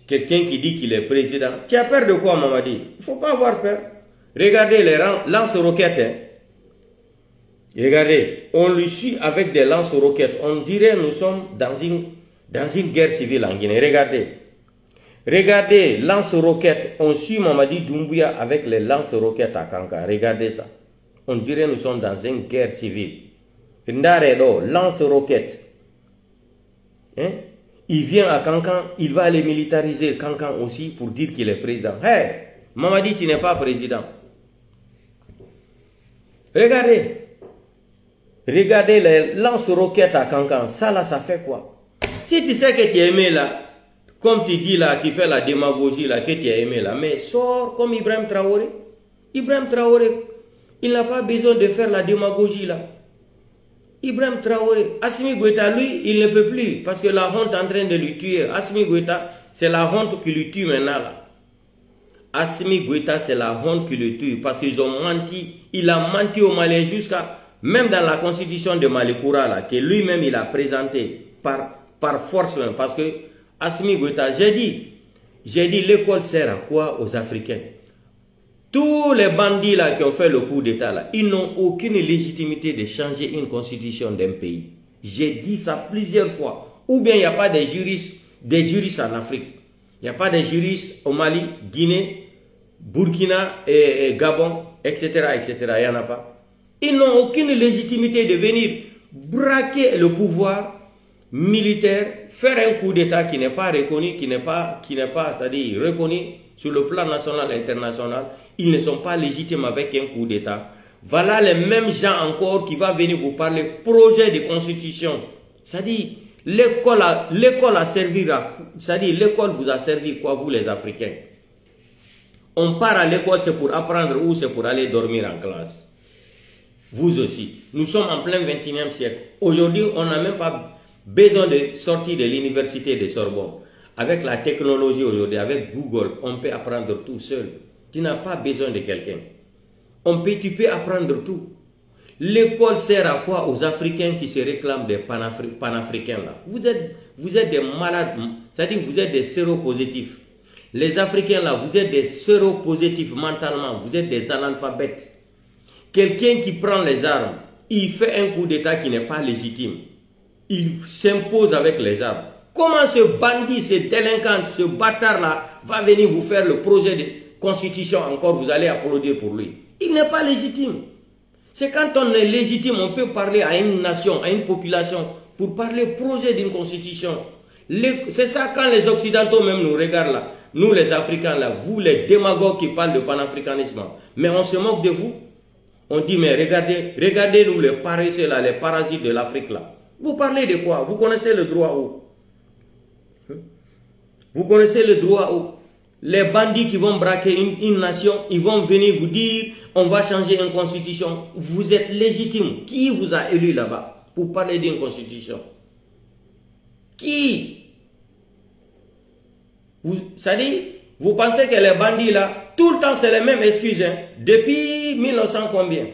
Quelqu'un qui dit qu'il est président. Tu as peur de quoi, Mamadi? Il ne faut pas avoir peur. Regardez les lance-roquettes. Hein. Regardez, on le suit avec des lance-roquettes. On dirait nous sommes dans une guerre civile en Guinée. Regardez. Regardez, lance-roquettes. On suit Mamadi Doumbouya avec les lance-roquettes à Kankan. Regardez ça. On dirait nous sommes dans une guerre civile. Ndaredo, lance-roquettes. Hein? Il vient à Kankan, il va aller militariser Kankan aussi pour dire qu'il est président. Hey, Mamadi, tu n'es pas président. Regardez. Regardez les lance-roquettes à Kankan. Ça là, ça fait quoi? Si tu sais que tu es aimé là, comme tu dis là, tu fais la démagogie là, que tu es aimé là, mais sors comme Ibrahim Traoré. Ibrahim Traoré, il n'a pas besoin de faire la démagogie là. Ibrahim Traoré, Assimi Goïta, lui, il ne peut plus parce que la honte est en train de lui tuer. Assimi Goïta, c'est la honte qui lui tue maintenant là. Assimi Goïta, c'est la honte qui le tue parce qu'ils ont menti. Il a menti aux Maliens jusqu'à, même dans la constitution de Malikoura là, que lui-même il a présenté par force même. Parce que Assimi Goïta, j'ai dit l'école sert à quoi aux Africains? Tous les bandits là qui ont fait le coup d'état là, ils n'ont aucune légitimité de changer une constitution d'un pays. J'ai dit ça plusieurs fois. Ou bien il n'y a pas des juristes en Afrique. Il n'y a pas de juristes au Mali, Guinée, Burkina et Gabon, etc., etc. Il n'y en a pas. Ils n'ont aucune légitimité de venir braquer le pouvoir militaire, faire un coup d'état qui n'est pas reconnu, qui n'est pas c'est-à-dire reconnu sur le plan national et international. Ils ne sont pas légitimes avec un coup d'état. Voilà les mêmes gens encore qui vont venir vous parler projet de constitution C'est-à-dire, l'école a servi c'est-à-dire, l'école vous a servi quoi, vous les Africains? On part à l'école, c'est pour apprendre ou c'est pour aller dormir en classe? Vous aussi. Nous sommes en plein 21e siècle. Aujourd'hui, on n'a même pas besoin de sortir de l'université de Sorbonne. Avec la technologie aujourd'hui, avec Google, on peut apprendre tout seul. Tu n'as pas besoin de quelqu'un. Tu peux apprendre tout. L'école sert à quoi aux Africains qui se réclament des panafricains là? Vous êtes des malades, c'est-à-dire vous êtes des séropositifs. Les Africains là, vous êtes des séropositifs mentalement, vous êtes des analphabètes. Quelqu'un qui prend les armes, il fait un coup d'état qui n'est pas légitime. Il s'impose avec les armes. Comment ce bandit, ce délinquant, ce bâtard là va venir vous faire le projet de constitution encore, vous allez applaudir pour lui? Il n'est pas légitime. C'est quand on est légitime, on peut parler à une nation, à une population, pour parler projet d'une constitution. C'est ça quand les Occidentaux même nous regardent là, nous les Africains là, vous les démagogues qui parlent de panafricanisme, mais on se moque de vous. On dit mais regardez nous les paresseux là, les parasites de l'Afrique là. Vous parlez de quoi? Vous connaissez le droit où? Vous connaissez le droit où? Les bandits qui vont braquer une nation, ils vont venir vous dire on va changer une constitution. Vous êtes légitime. Qui vous a élu là-bas pour parler d'une constitution? Qui? Ça dit, vous pensez que les bandits là, tout le temps c'est les mêmes excuses. Hein? Depuis 1900 combien?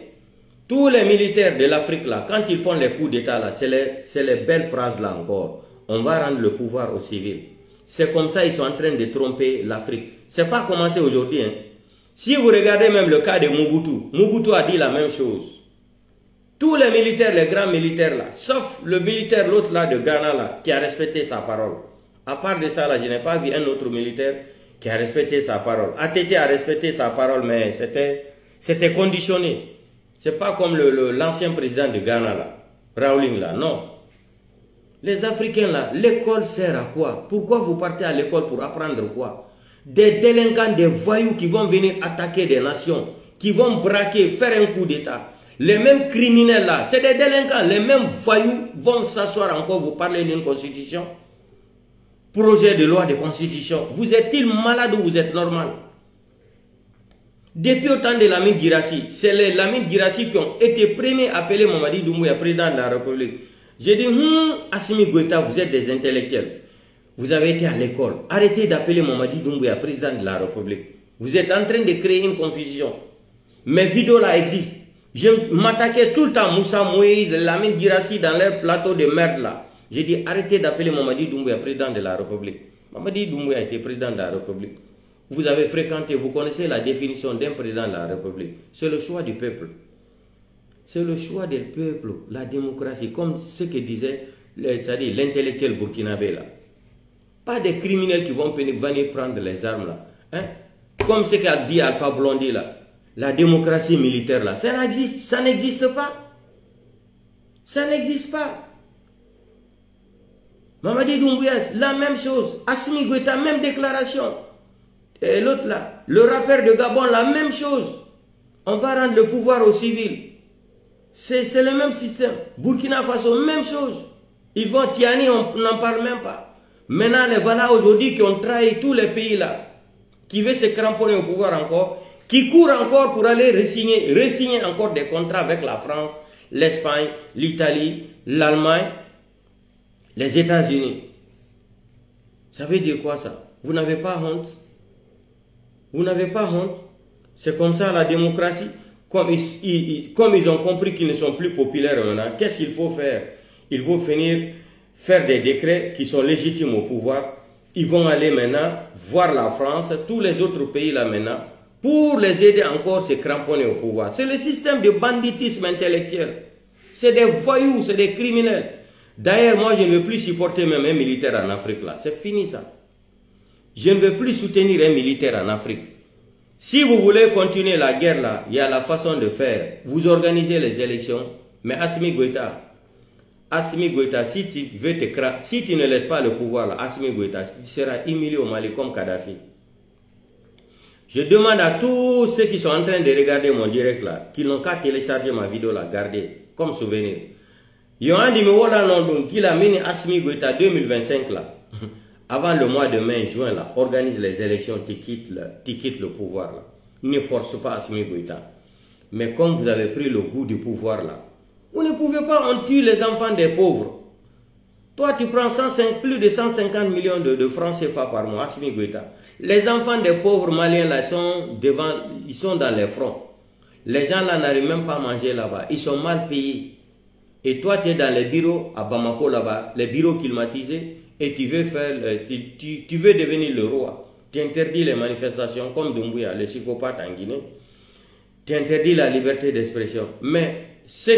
Tous les militaires de l'Afrique là, quand ils font les coups d'état là, c'est les belles phrases là encore. On va rendre le pouvoir aux civils. C'est comme ça ils sont en train de tromper l'Afrique. C'est pas commencé aujourd'hui. Hein. Si vous regardez même le cas de Mobutu, Mobutu a dit la même chose. Tous les militaires, les grands militaires là, sauf le militaire, l'autre là de Ghana là, qui a respecté sa parole. À part de ça là, je n'ai pas vu un autre militaire qui a respecté sa parole. ATT a respecté sa parole, mais c'était conditionné. C'est pas comme l'ancien président de Ghana là, Rawling là, non. Les Africains là, l'école sert à quoi? Pourquoi vous partez à l'école pour apprendre quoi? Des délinquants, des voyous qui vont venir attaquer des nations, qui vont braquer, faire un coup d'état. Les mêmes criminels là, c'est des délinquants, les mêmes voyous vont s'asseoir encore, vous parlez d'une constitution? Projet de loi de constitution. Vous êtes-il malade ou vous êtes normal? Depuis au temps de Lamine Guirassy, c'est les Lamine Guirassy qui ont été premiers appelés Mamadi Doumbouya, président de la République. J'ai dit, Assimi Goïta, vous êtes des intellectuels. Vous avez été à l'école. Arrêtez d'appeler Mamadi Doumbouya, président de la République. Vous êtes en train de créer une confusion. Mes vidéos là existent. Je m'attaquais tout le temps Moussa Moïse, Lamine Guirassy dans leur plateau de merde là. J'ai dit, arrêtez d'appeler Mamadi Doumbouya, président de la République. Mamadi Doumbouya était président de la République. Vous avez fréquenté, vous connaissez la définition d'un président de la République. C'est le choix du peuple. C'est le choix du peuple, la démocratie, comme ce que disait l'intellectuel burkinabé là. Pas des criminels qui vont venir prendre les armes là. Hein? Comme ce qu'a dit Alpha Blondy là. La démocratie militaire là. Ça n'existe pas. Ça n'existe pas. Mamadi Doumbouya, la même chose. Assimi Goïta, même déclaration. Et l'autre là, le rappeur de Gabon, la même chose. On va rendre le pouvoir aux civils. C'est le même système. Burkina Faso, même chose. Ils vont Tiani, on n'en parle même pas. Maintenant, les voilà aujourd'hui qui ont trahi tous les pays là, qui veulent se cramponner au pouvoir encore, qui courent encore pour aller re-signer encore des contrats avec la France, l'Espagne, l'Italie, l'Allemagne, les États-Unis. Ça veut dire quoi ça? Vous n'avez pas honte? Vous n'avez pas honte? C'est comme ça la démocratie. Comme ils ont compris qu'ils ne sont plus populaires maintenant, qu'est-ce qu'il faut faire? Il faut finir faire des décrets qui sont légitimes au pouvoir. Ils vont aller maintenant voir la France, tous les autres pays là maintenant, pour les aider encore à se cramponner au pouvoir. C'est le système de banditisme intellectuel. C'est des voyous, c'est des criminels. D'ailleurs, moi, je ne veux plus supporter même un militaire en Afrique là. C'est fini ça. Je ne veux plus soutenir un militaire en Afrique. Si vous voulez continuer la guerre là, il y a la façon de faire. Vous organisez les élections. Mais Assimi Goïta, si tu ne laisses pas le pouvoir là, Assimi Goïta, tu seras humilié au Mali comme Kadhafi. Je demande à tous ceux qui sont en train de regarder mon direct là, qui n'ont qu'à télécharger ma vidéo là, garder comme souvenir. Il y a un numéro là, non, qui l'a mis Assimi Goïta 2025 là. Avant le mois de mai, juin là, organise les élections, tu quittes le pouvoir là. Ne force pas Assimi Goïta. Mais comme vous avez pris le goût du pouvoir là, vous ne pouvez pas, on tue les enfants des pauvres. Toi, tu prends plus de 150 millions de francs CFA par mois, Assimi Goïta. Les enfants des pauvres maliens là ils sont dans les fronts. Les gens là n'arrivent même pas à manger là-bas. Ils sont mal payés. Et toi, tu es dans les bureaux à Bamako là-bas, les bureaux climatisés, et tu veux tu veux devenir le roi. Tu interdis les manifestations comme Doumbouya, les psychopathes en Guinée. Tu interdis la liberté d'expression. Mais ce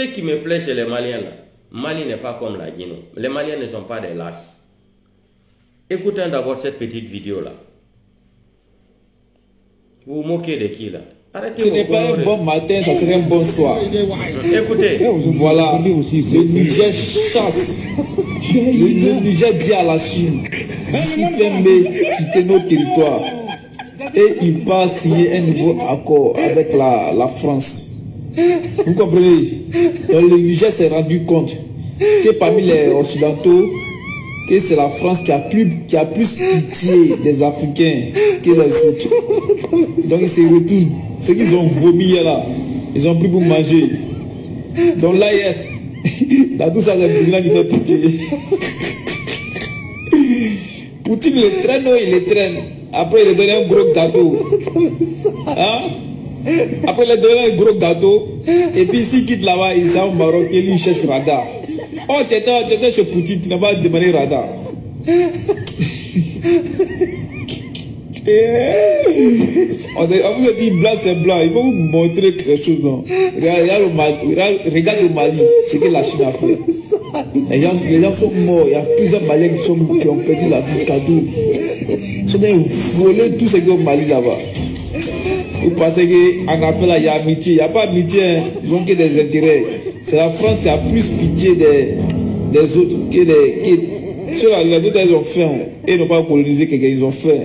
qui me plaît chez les Maliens là, Mali n'est pas comme la Guinée. Les Maliens ne sont pas des lâches. Écoutez d'abord cette petite vidéo là. Vous vous moquez de qui là? Arrêtez. Ce n'est pas un bon matin, ça serait un bon soir. Écoutez. Voilà. Le Niger chasse. Le Niger dit à la Chine, d'ici fin mai, quittez nos territoires. Et il part signer un nouveau accord avec la France. Vous comprenez? Donc le Niger s'est rendu compte que parmi les Occidentaux, que c'est la France qui a plus pitié des Africains que les autres. Donc ils se retournent. Ce qu'ils ont vomi là, ils ont pris pour manger. Donc là, yes, dans tout ça, c'est Poutine qui fait pitié. Poutine le traîne, il le traîne. Après, il lui donne un gros gâteau. Hein? Après, il lui donne un gros gâteau. Et puis, s'il quitte là-bas, il s'en au Maroc et lui, il cherche radar. Oh, tu étais chez Poutine, tu n'as pas demandé radar. On vous a dit blanc c'est blanc, il faut vous montrer quelque chose. Non? Regarde le Mali, ce que la Chine a fait. Les gens sont morts, il y a plusieurs Maliens qui ont perdu la vie cadeau. Ils ont volé tout ce qui est au Mali là-bas. Vous pensez qu'en Afrique là, il y a amitié, il n'y a pas amitié, hein. Ils ont que des intérêts. C'est la France qui a plus pitié des autres que les autres, ils ont faim. Ils n'ont pas colonisé quelqu'un, ils ont faim.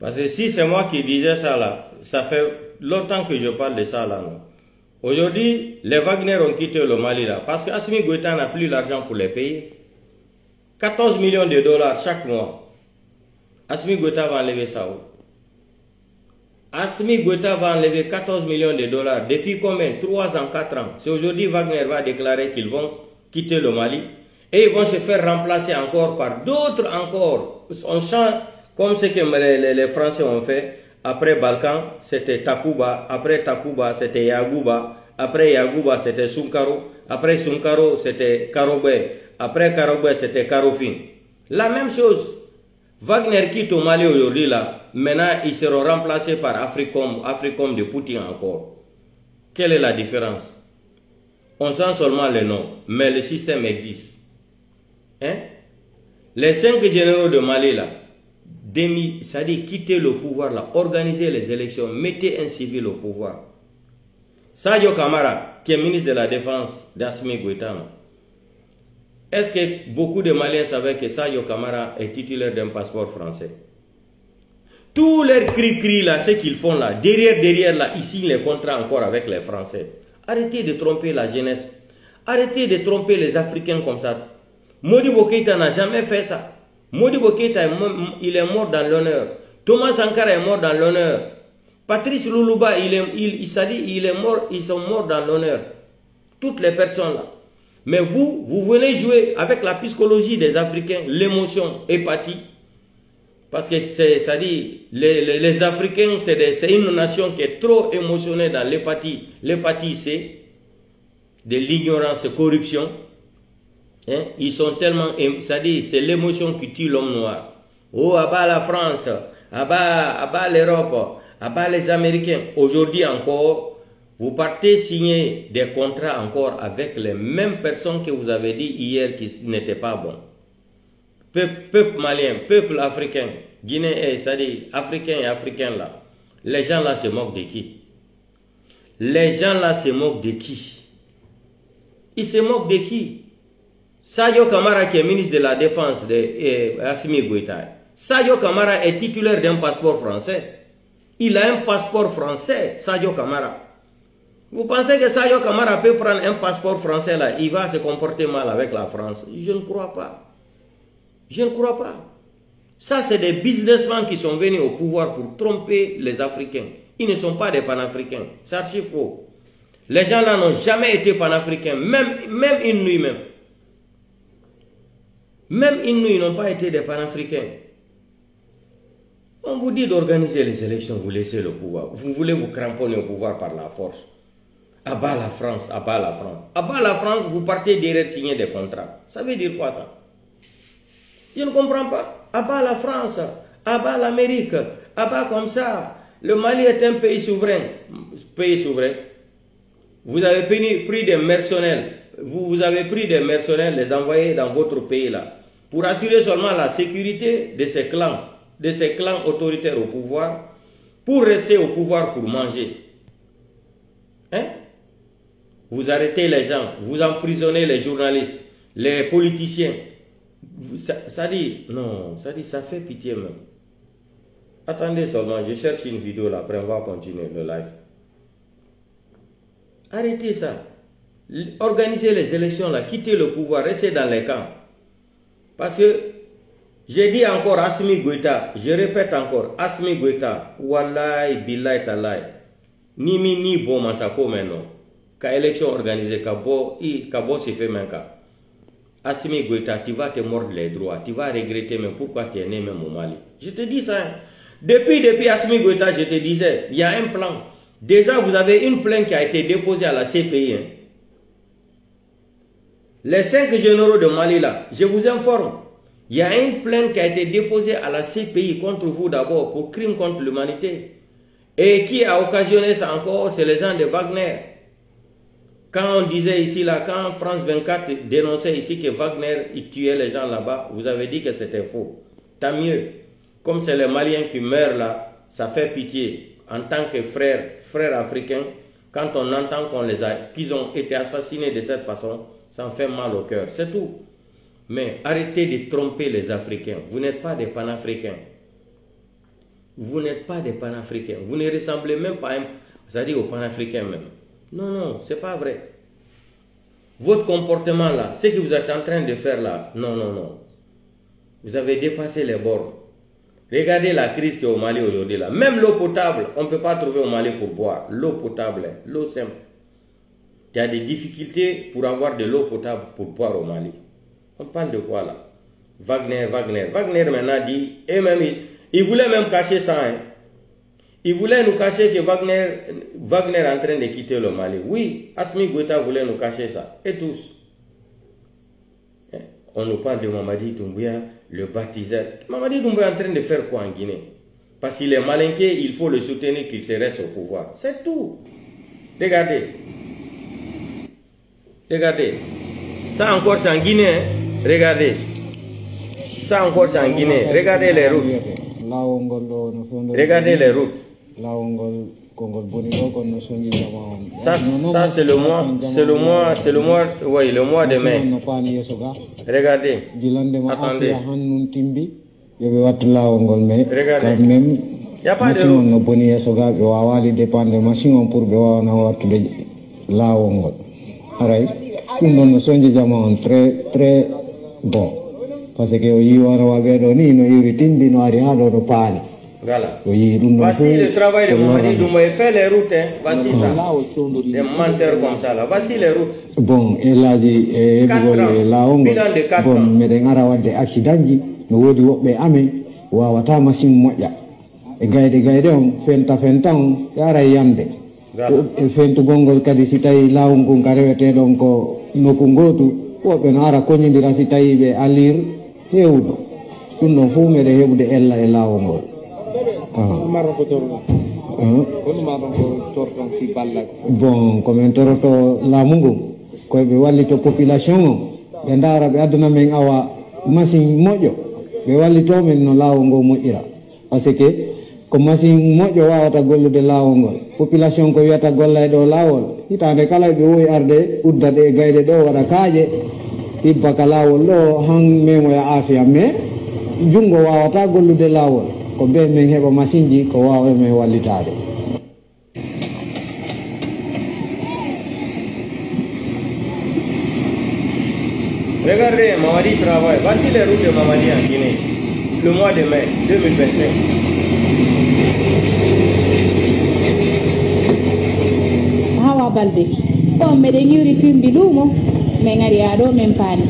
Parce que si c'est moi qui disais ça là, ça fait longtemps que je parle de ça là. Aujourd'hui, les Wagner ont quitté le Mali là, parce qu'Assimi Goïta n'a plus l'argent pour les payer. 14 millions de dollars chaque mois. Assimi Goïta va enlever ça où? Assimi Goïta va enlever 14 millions de dollars. Depuis combien? 3 ans, 4 ans. C'est aujourd'hui Wagner va déclarer qu'ils vont quitter le Mali. Et ils vont se faire remplacer encore par d'autres encore. On change comme ce que les Français ont fait. Après Balkan, c'était Takuba. Après Takuba, c'était Yagouba. Après Yagouba, c'était Sunkaro. Après Sunkaro, c'était Karobé. Après Karobé, c'était Karofin. La même chose. Wagner quitte au Mali aujourd'hui là. Maintenant, ils seront remplacés par Africom de Poutine encore. Quelle est la différence? On sent seulement le nom, mais le système existe. Hein? Les 5 généraux de Mali là, c'est-à-dire quitter le pouvoir là, organiser les élections, mettez un civil au pouvoir. Sadio Kamara, qui est ministre de la Défense d'Assimi Goïta, est-ce que beaucoup de Maliens savaient que Sadio Kamara est titulaire d'un passeport français? Tous leurs cris là, ce qu'ils font là, derrière là, ils signent les contrats encore avec les Français. Arrêtez de tromper la jeunesse. Arrêtez de tromper les Africains comme ça. Modibo Keïta n'a jamais fait ça. Modibo Keïta, il est mort dans l'honneur. Thomas Sankara est mort dans l'honneur. Patrice Lumumba, ils sont morts dans l'honneur. Toutes les personnes là. Mais vous venez jouer avec la psychologie des Africains, l'émotion, épathie. Parce que les Africains, c'est une nation qui est trop émotionnée dans l'épathie. L'épathie, c'est de l'ignorance, corruption. Hein? Ils sont tellement, c'est l'émotion qui tue l'homme noir. Oh, à bas la France, à bas l'Europe, à bas les Américains. Aujourd'hui encore, vous partez signer des contrats encore avec les mêmes personnes que vous avez dit hier qui n'étaient pas bons. Peuple malien, peuple africain, guinéen, c'est-à-dire africain et africain là. Les gens là se moquent de qui? Les gens là se moquent de qui? Ils se moquent de qui? Sadio Kamara qui est ministre de la Défense de Assimi Goïta. Sadio Kamara est titulaire d'un passeport français. Il a un passeport français, Sadio Camara. Vous pensez que Sadio Camara peut prendre un passeport français là, il va se comporter mal avec la France? Je ne crois pas. Je ne crois pas. Ça, c'est des businessmen qui sont venus au pouvoir pour tromper les Africains. Ils ne sont pas des panafricains. C'est archi faux. Les gens là n'ont jamais été panafricains, même une nuit même. Même une nuit, ils n'ont pas été des panafricains. On vous dit d'organiser les élections, vous laissez le pouvoir. Vous voulez vous cramponner au pouvoir par la force. Abat la France, abat la France. Abat la France, vous partez direct signer des contrats. Ça veut dire quoi ça? Je ne comprends pas. Abat la France, abat l'Amérique, abat comme ça. Le Mali est un pays souverain. Pays souverain. Vous avez pris des mercenaires. Vous avez pris des mercenaires, les envoyer dans votre pays là. Pour assurer seulement la sécurité de ces clans autoritaires au pouvoir. Pour rester au pouvoir pour manger. Hein? Vous arrêtez les gens, vous emprisonnez les journalistes, les politiciens. Ça dit, non, ça dit, ça fait pitié même. Attendez seulement, je cherche une vidéo là, après on va continuer le live. Arrêtez ça. Organisez les élections là, quittez le pouvoir, restez dans les camps. Parce que, j'ai dit encore Assimi Goïta, je répète encore, Assimi Goïta, Wallahi, Billahi, Talahi, ni mi ni bon masako maintenant. Quand élection organisée, Kabo se fait même cas. Assimi Goïta, tu vas te mordre les droits, tu vas regretter même pourquoi tu es né même au Mali. Je te dis ça. Hein. Depuis Assimi Goïta, je te disais, il y a un plan. Déjà, vous avez une plainte qui a été déposée à la CPI. Hein. Les 5 généraux de Mali là, je vous informe, il y a une plainte qui a été déposée à la CPI contre vous d'abord pour crime contre l'humanité. Et qui a occasionné ça encore, c'est les gens de Wagner. Quand on disait ici, là, quand France 24 dénonçait ici que Wagner il tuait les gens là-bas, vous avez dit que c'était faux. Tant mieux. Comme c'est les Maliens qui meurent là, ça fait pitié. En tant que frères africains, quand on entend qu'ils ont été assassinés de cette façon, ça en fait mal au cœur. C'est tout. Mais arrêtez de tromper les Africains. Vous n'êtes pas des panafricains. Vous n'êtes pas des panafricains. Vous ne ressemblez même pas c'est-à-dire aux panafricains même. Non, non, c'est pas vrai. Votre comportement là, ce que vous êtes en train de faire là, non, non, non. Vous avez dépassé les bornes. Regardez la crise qui est au Mali aujourd'hui là. Même l'eau potable, on ne peut pas trouver au Mali pour boire. L'eau potable, l'eau simple. Il y a des difficultés pour avoir de l'eau potable pour boire au Mali. On parle de quoi là? Wagner maintenant dit, et même il voulait même cacher ça. Hein. Il voulait nous cacher que Wagner est en train de quitter le Mali. Oui, Assimi Goïta voulait nous cacher ça. Et tous. On nous parle de Mamadi Doumbouya, le baptiseur. Mamadi Doumbouya est en train de faire quoi en Guinée? Parce qu'il est malinqué, il faut le soutenir qu'il se reste au pouvoir. C'est tout. Regardez. Regardez. Ça encore c'est en Guinée. Hein? Regardez. Ça encore c'est en Guinée. Regardez les routes. Regardez les routes. Ça c'est le mois de mai. Regardez. Attendez. Regardez. Il n'y a pas de route. Très bon. Parce que voilà. Voici le travail de Mamadi Doumbouya. Fait les routes, hein. Voici ça. Des menteurs comme ça, là. Voici les routes. Bon, et là, bilan de 4 ans. mais de accident, nous wawata machine moƴƴa e gayde on fenta on yara yamde e fentugol ngol kadi si tawi lawol ngol ka reweteɗon ko nokku gotu woɓɓe no ara koñodira si tawi ɓe alir hewɗo ɗum ɗon fof meɗe heɓude ella e lawol ngol bon komin toroto laamu ngu koyeɓe wallito population o ɓe dara ɓe addana men awa machine moƴƴo ɓe wallito men no lawol ngol moƴƴira par ce que ko machine moƴƴo wawata gollude lawol ngol population ko wiyata golla e ɗo lawol hitande kala ɓe wowi arde uddade e gayde ɗo waɗa kaaƴe hibba ka lawol ɗo han memoya afiya mais jungo wawata gollude lawol ko be men heba masinji ko wawe men wallitade. Regardez, Mamadi travaille. Voici les routes de Mamadi en Guinée. Le mois de mai 2025. Hawa balde. On me dengi timbi lumo, me ngari ado men pani.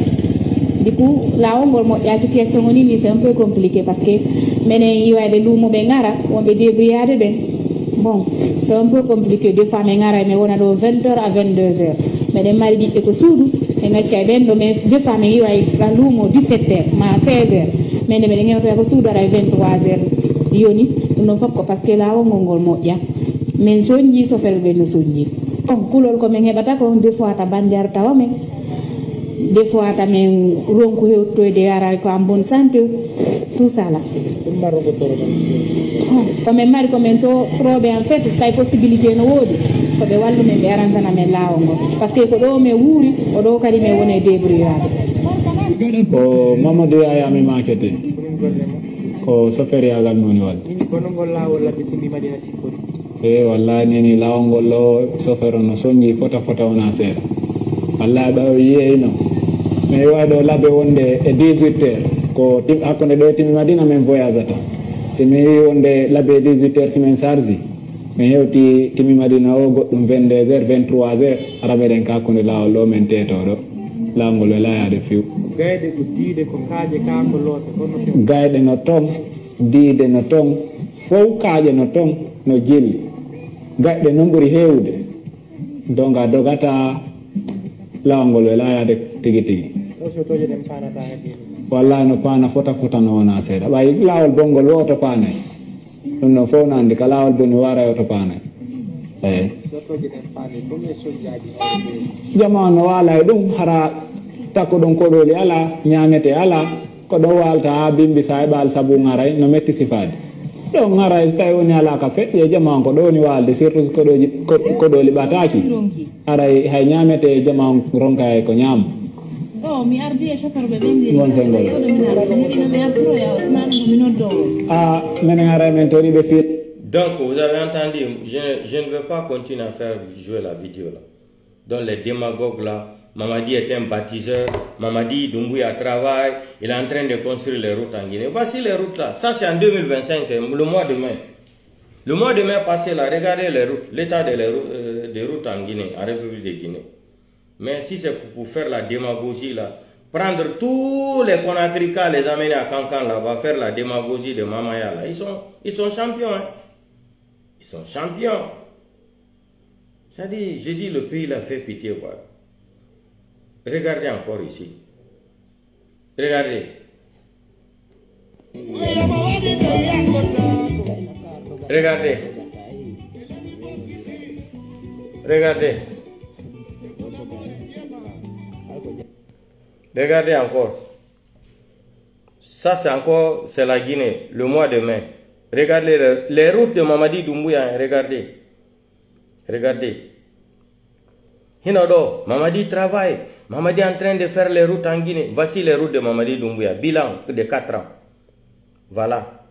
Du coup, la la situation c'est un peu compliqué parce que menen iwa de lumo be ngara, on be débriade ben. Bon, c'est un peu compliqué. Deux fois me ngara me wona do 20h à 22h. Mais des mari bi ko suudu e ngacca ben do me deux fois me iwa ga lumo 17h ma 16h. Mais ne me ngi ko suudu ara 23h. Yoni no fop ko parce que la ngol moƴƴa. Men soñi so fel ben soñi. Bon, couleur ko men hebata ko deux fois ta bandiar tawa men. Des fois ta men ronku hewto de ara ko en bonne santé. Tout ça là. Comme mari commento probe en fait c'est possibilité no wodi ko be wallu men be aranzana men lawongo parce que ko do me wuri o do kadi me woni débrouillade ko Mamadou aya mi makete ko sofere agal noni wal gonongol lawol labitindi madina sikori e wallahi neni lawongol lo sofere no soñi fota ona sera wallahi bawo yeyno me wado labe wonde e 18h ko tim hakkunde do timi madina men voyage ata si mi wonde labe 18h si men sardi mi hewti timi madina o goddum 22h 23h arabe ka hakkunde lawol lo men teto do lawol wala yaade fiw gayde ko diide ko kaaje ka ko lote kono gayde no tom diide no tom fow kaaje no tom no jilli gayde no buri hewde donga dogata lawol wala yaade tigi wallahi no pana fota no wona seeda ɓay lawol bongol woto paane ɗum no fof nandi ka lawol boni wara yoto paane eyi jamanu no waala e ɗum hara takko ɗum koɗoli ala ñamete ala ko ɗo walta ha bimbi sa eɓal saabu garay no metti sifade ɗo garay so tawi woni ala ka feƴƴe jamanu ko ɗo woni walde surtout koɗoli ɓataki aray hay ñamete jamanu ronka e ko ñaama mi ardi e chauffeur be bendi mon sengol donc vous avez entendu, je ne veux pas continuer à faire jouer la vidéo là. Donc les démagogues là, Mamadi est un baptiseur, Mamadi Doumbouya travaille, il est en train de construire les routes en Guinée. Voici les routes là, ça c'est en 2025, le mois de mai. Le mois de mai passé là, regardez les routes, l'état des routes en Guinée, en République de Guinée. Mais si c'est pour faire la démagogie là, prendre tous les Conakryka, les amener à Cancan là-bas, faire la démagogie de Mamaya là, ils sont champions. Hein? Ils sont champions. C'est-à-dire, je dis le pays l'a fait pitié. Quoi. Regardez encore ici. Regardez. Regardez. Regardez. Regardez encore. Ça c'est encore, c'est la Guinée, le mois de mai. Regardez les routes de Mamadi Doumbouya, regardez. Regardez. Hinodo, Mamadi travaille. Mamadi est en train de faire les routes en Guinée. Voici les routes de Mamadi Doumbouya. Bilan de 4 ans. Voilà.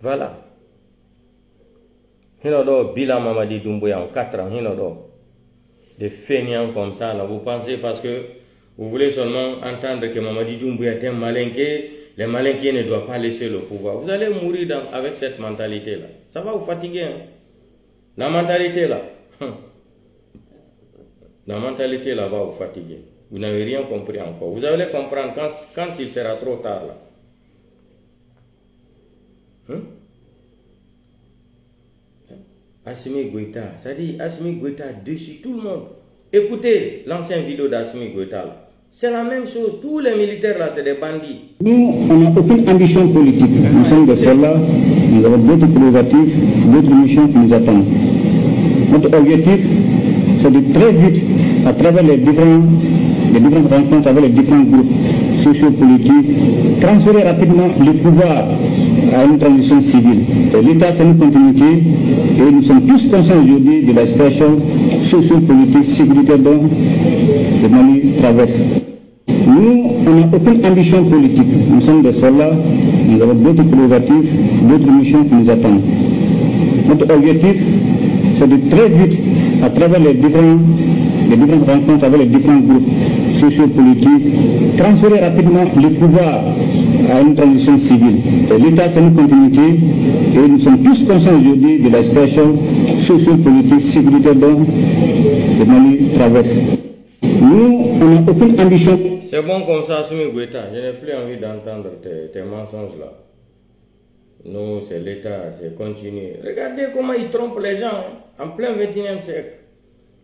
Voilà. Hinodo, bilan Mamadi Doumbouya en 4 ans. Hinodo. Des feignants comme ça, là. Vous pensez parce que vous voulez seulement entendre que Mamadi Doumbouya est un malinqué. Les malinqués ne doivent pas laisser le pouvoir. Vous allez mourir avec cette mentalité-là. Ça va vous fatiguer. Hein? La mentalité là. La mentalité là va vous fatiguer. Vous n'avez rien compris encore. Vous allez comprendre quand il sera trop tard là. Assimi Goïta, ça dit Assimi Goïta dessus tout le monde. Écoutez l'ancienne vidéo d'Assimi Goïta là. C'est la même chose, tous les militaires là c'est des bandits. Nous, on n'a aucune ambition politique. Nous sommes des soldats, nous avons d'autres prérogatives, d'autres missions qui nous attendent. Notre objectif, c'est de très vite, à travers les différentes rencontres avec les différents groupes sociopolitiques, transférer rapidement le pouvoir à une transition civile. L'État, c'est une continuité et nous sommes tous conscients aujourd'hui de la situation sociopolitique, sécuritaire dont le Mali traverse. Nous, on n'a aucune ambition politique. Nous sommes des soldats, nous avons d'autres prérogatives, d'autres missions qui nous attendent. Notre objectif, c'est de très vite, à travers les différentes rencontres avec les différents groupes sociopolitiques, transférer rapidement le pouvoir à une transition civile. L'État, c'est une continuité et nous sommes tous conscients aujourd'hui de la situation sociopolitique, sécuritaire dont le Mali traverse. Nous, on n'a aucune ambition. C'est bon comme ça, Assimi Goïta. Je n'ai plus envie d'entendre tes mensonges là. Nous, c'est l'État, c'est continuer. Regardez comment ils trompent les gens en plein 21e siècle.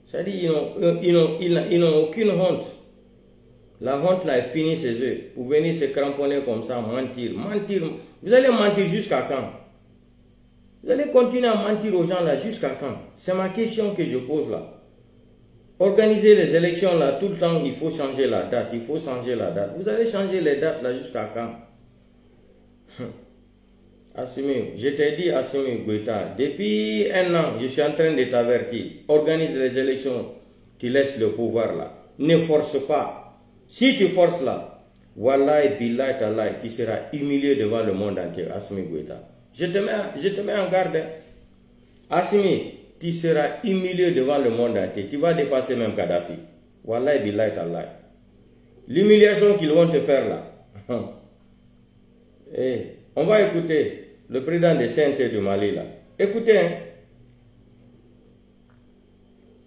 C'est-à-dire ils n'ont aucune honte. La honte là est finie chez eux. Pour venir se cramponner comme ça, mentir. Mentir. Vous allez mentir jusqu'à quand? Vous allez continuer à mentir aux gens là jusqu'à quand? C'est ma question que je pose là. Organiser les élections là, tout le temps, il faut changer la date. Il faut changer la date. Vous allez changer les dates là jusqu'à quand? Assimi, je t'ai dit, Assimi Goïta, depuis 1 an, je suis en train de t'avertir. Organise les élections, tu laisses le pouvoir là. Ne force pas. Si tu forces là, wallahi billahi tallahi, tu seras humilié devant le monde entier, Assimi Goïta. Je te mets en garde. Assimi, tu seras humilié devant le monde entier. Tu vas dépasser même Kadhafi. Wallahi billahi tallahi. L'humiliation qu'ils vont te faire là. On va écouter le président de CNT du Mali là. Écoutez, hein.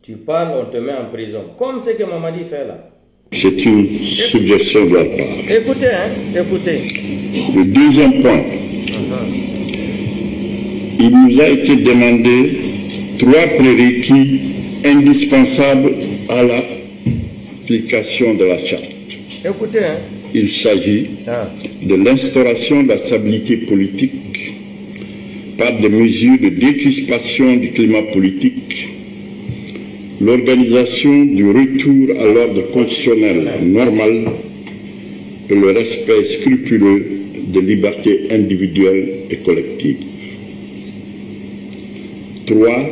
Tu parles, on te met en prison. Comme ce que Mamadi fait là. C'est une suggestion de la part. Écoutez, hein, écoutez. Le deuxième point. Il nous a été demandé 3 prérequis indispensables à l'application de la charte. Écoutez, hein. Il s'agit de l'instauration de la stabilité politique par des mesures de décrispation du climat politique, l'organisation du retour à l'ordre constitutionnel normal et le respect scrupuleux des libertés individuelles et collectives. 3.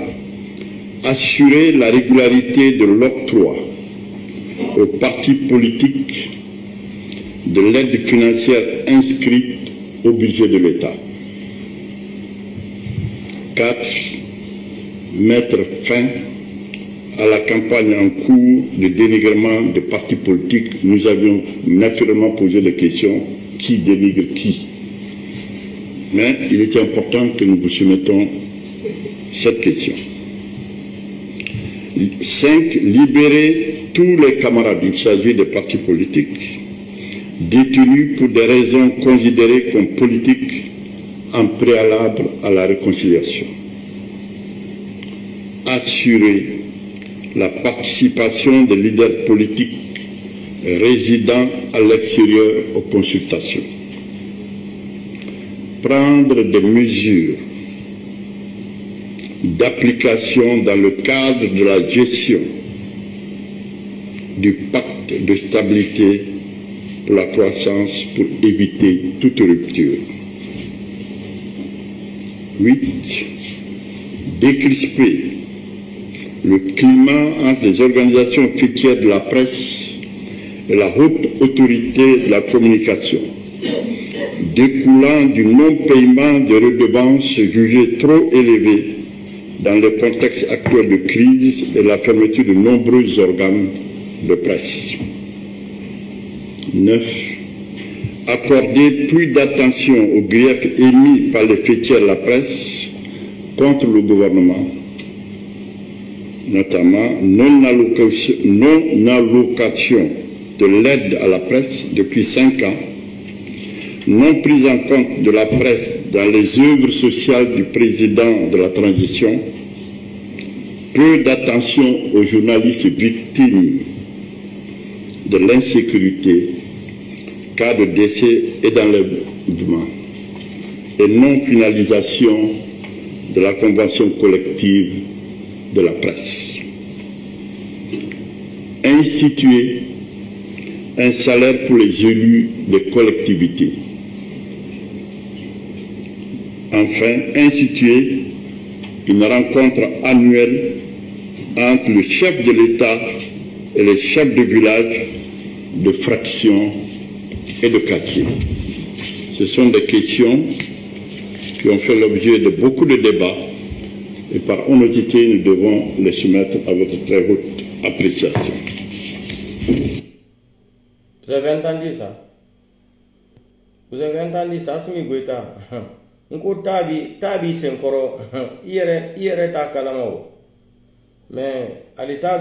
Assurer la régularité de l'octroi aux partis politiques de l'aide financière inscrite au budget de l'État. 4. Mettre fin à la campagne en cours de dénigrement des partis politiques. Nous avions naturellement posé la question qui dénigre qui. Mais il était important que nous vous soumettons cette question. 5. Libérer tous les camarades, il s'agit des partis politiques, détenus pour des raisons considérées comme politiques en préalable à la réconciliation. Assurer la participation des leaders politiques résidant à l'extérieur aux consultations. Prendre des mesures d'application dans le cadre de la gestion du pacte de stabilité pour la croissance pour éviter toute rupture. 8. Décrisper le climat entre les organisations fêtières de la presse et la haute autorité de la communication, découlant du non-paiement de redevances jugées trop élevées dans le contexte actuel de crise et la fermeture de nombreux organes de presse. 9. Accorder plus d'attention aux griefs émis par les fêtières de la presse contre le gouvernement, notamment non-allocation de l'aide à la presse depuis 5 ans, non prise en compte de la presse dans les œuvres sociales du président de la transition, peu d'attention aux journalistes victimes de l'insécurité, cas de décès et d'enlèvement, et non-finalisation de la convention collective de la presse. Instituer un salaire pour les élus des collectivités. Enfin, instituer une rencontre annuelle entre le chef de l'État et les chefs de village de fractions et de quartier. Ce sont des questions qui ont fait l'objet de beaucoup de débats et par honnêteté, nous devons les soumettre à votre très haute appréciation. Vous avez entendu ça? Vous avez entendu ça, Assimi Goïta? Nko tabi senkoro, iere ta kalamao. Mais, ali tabi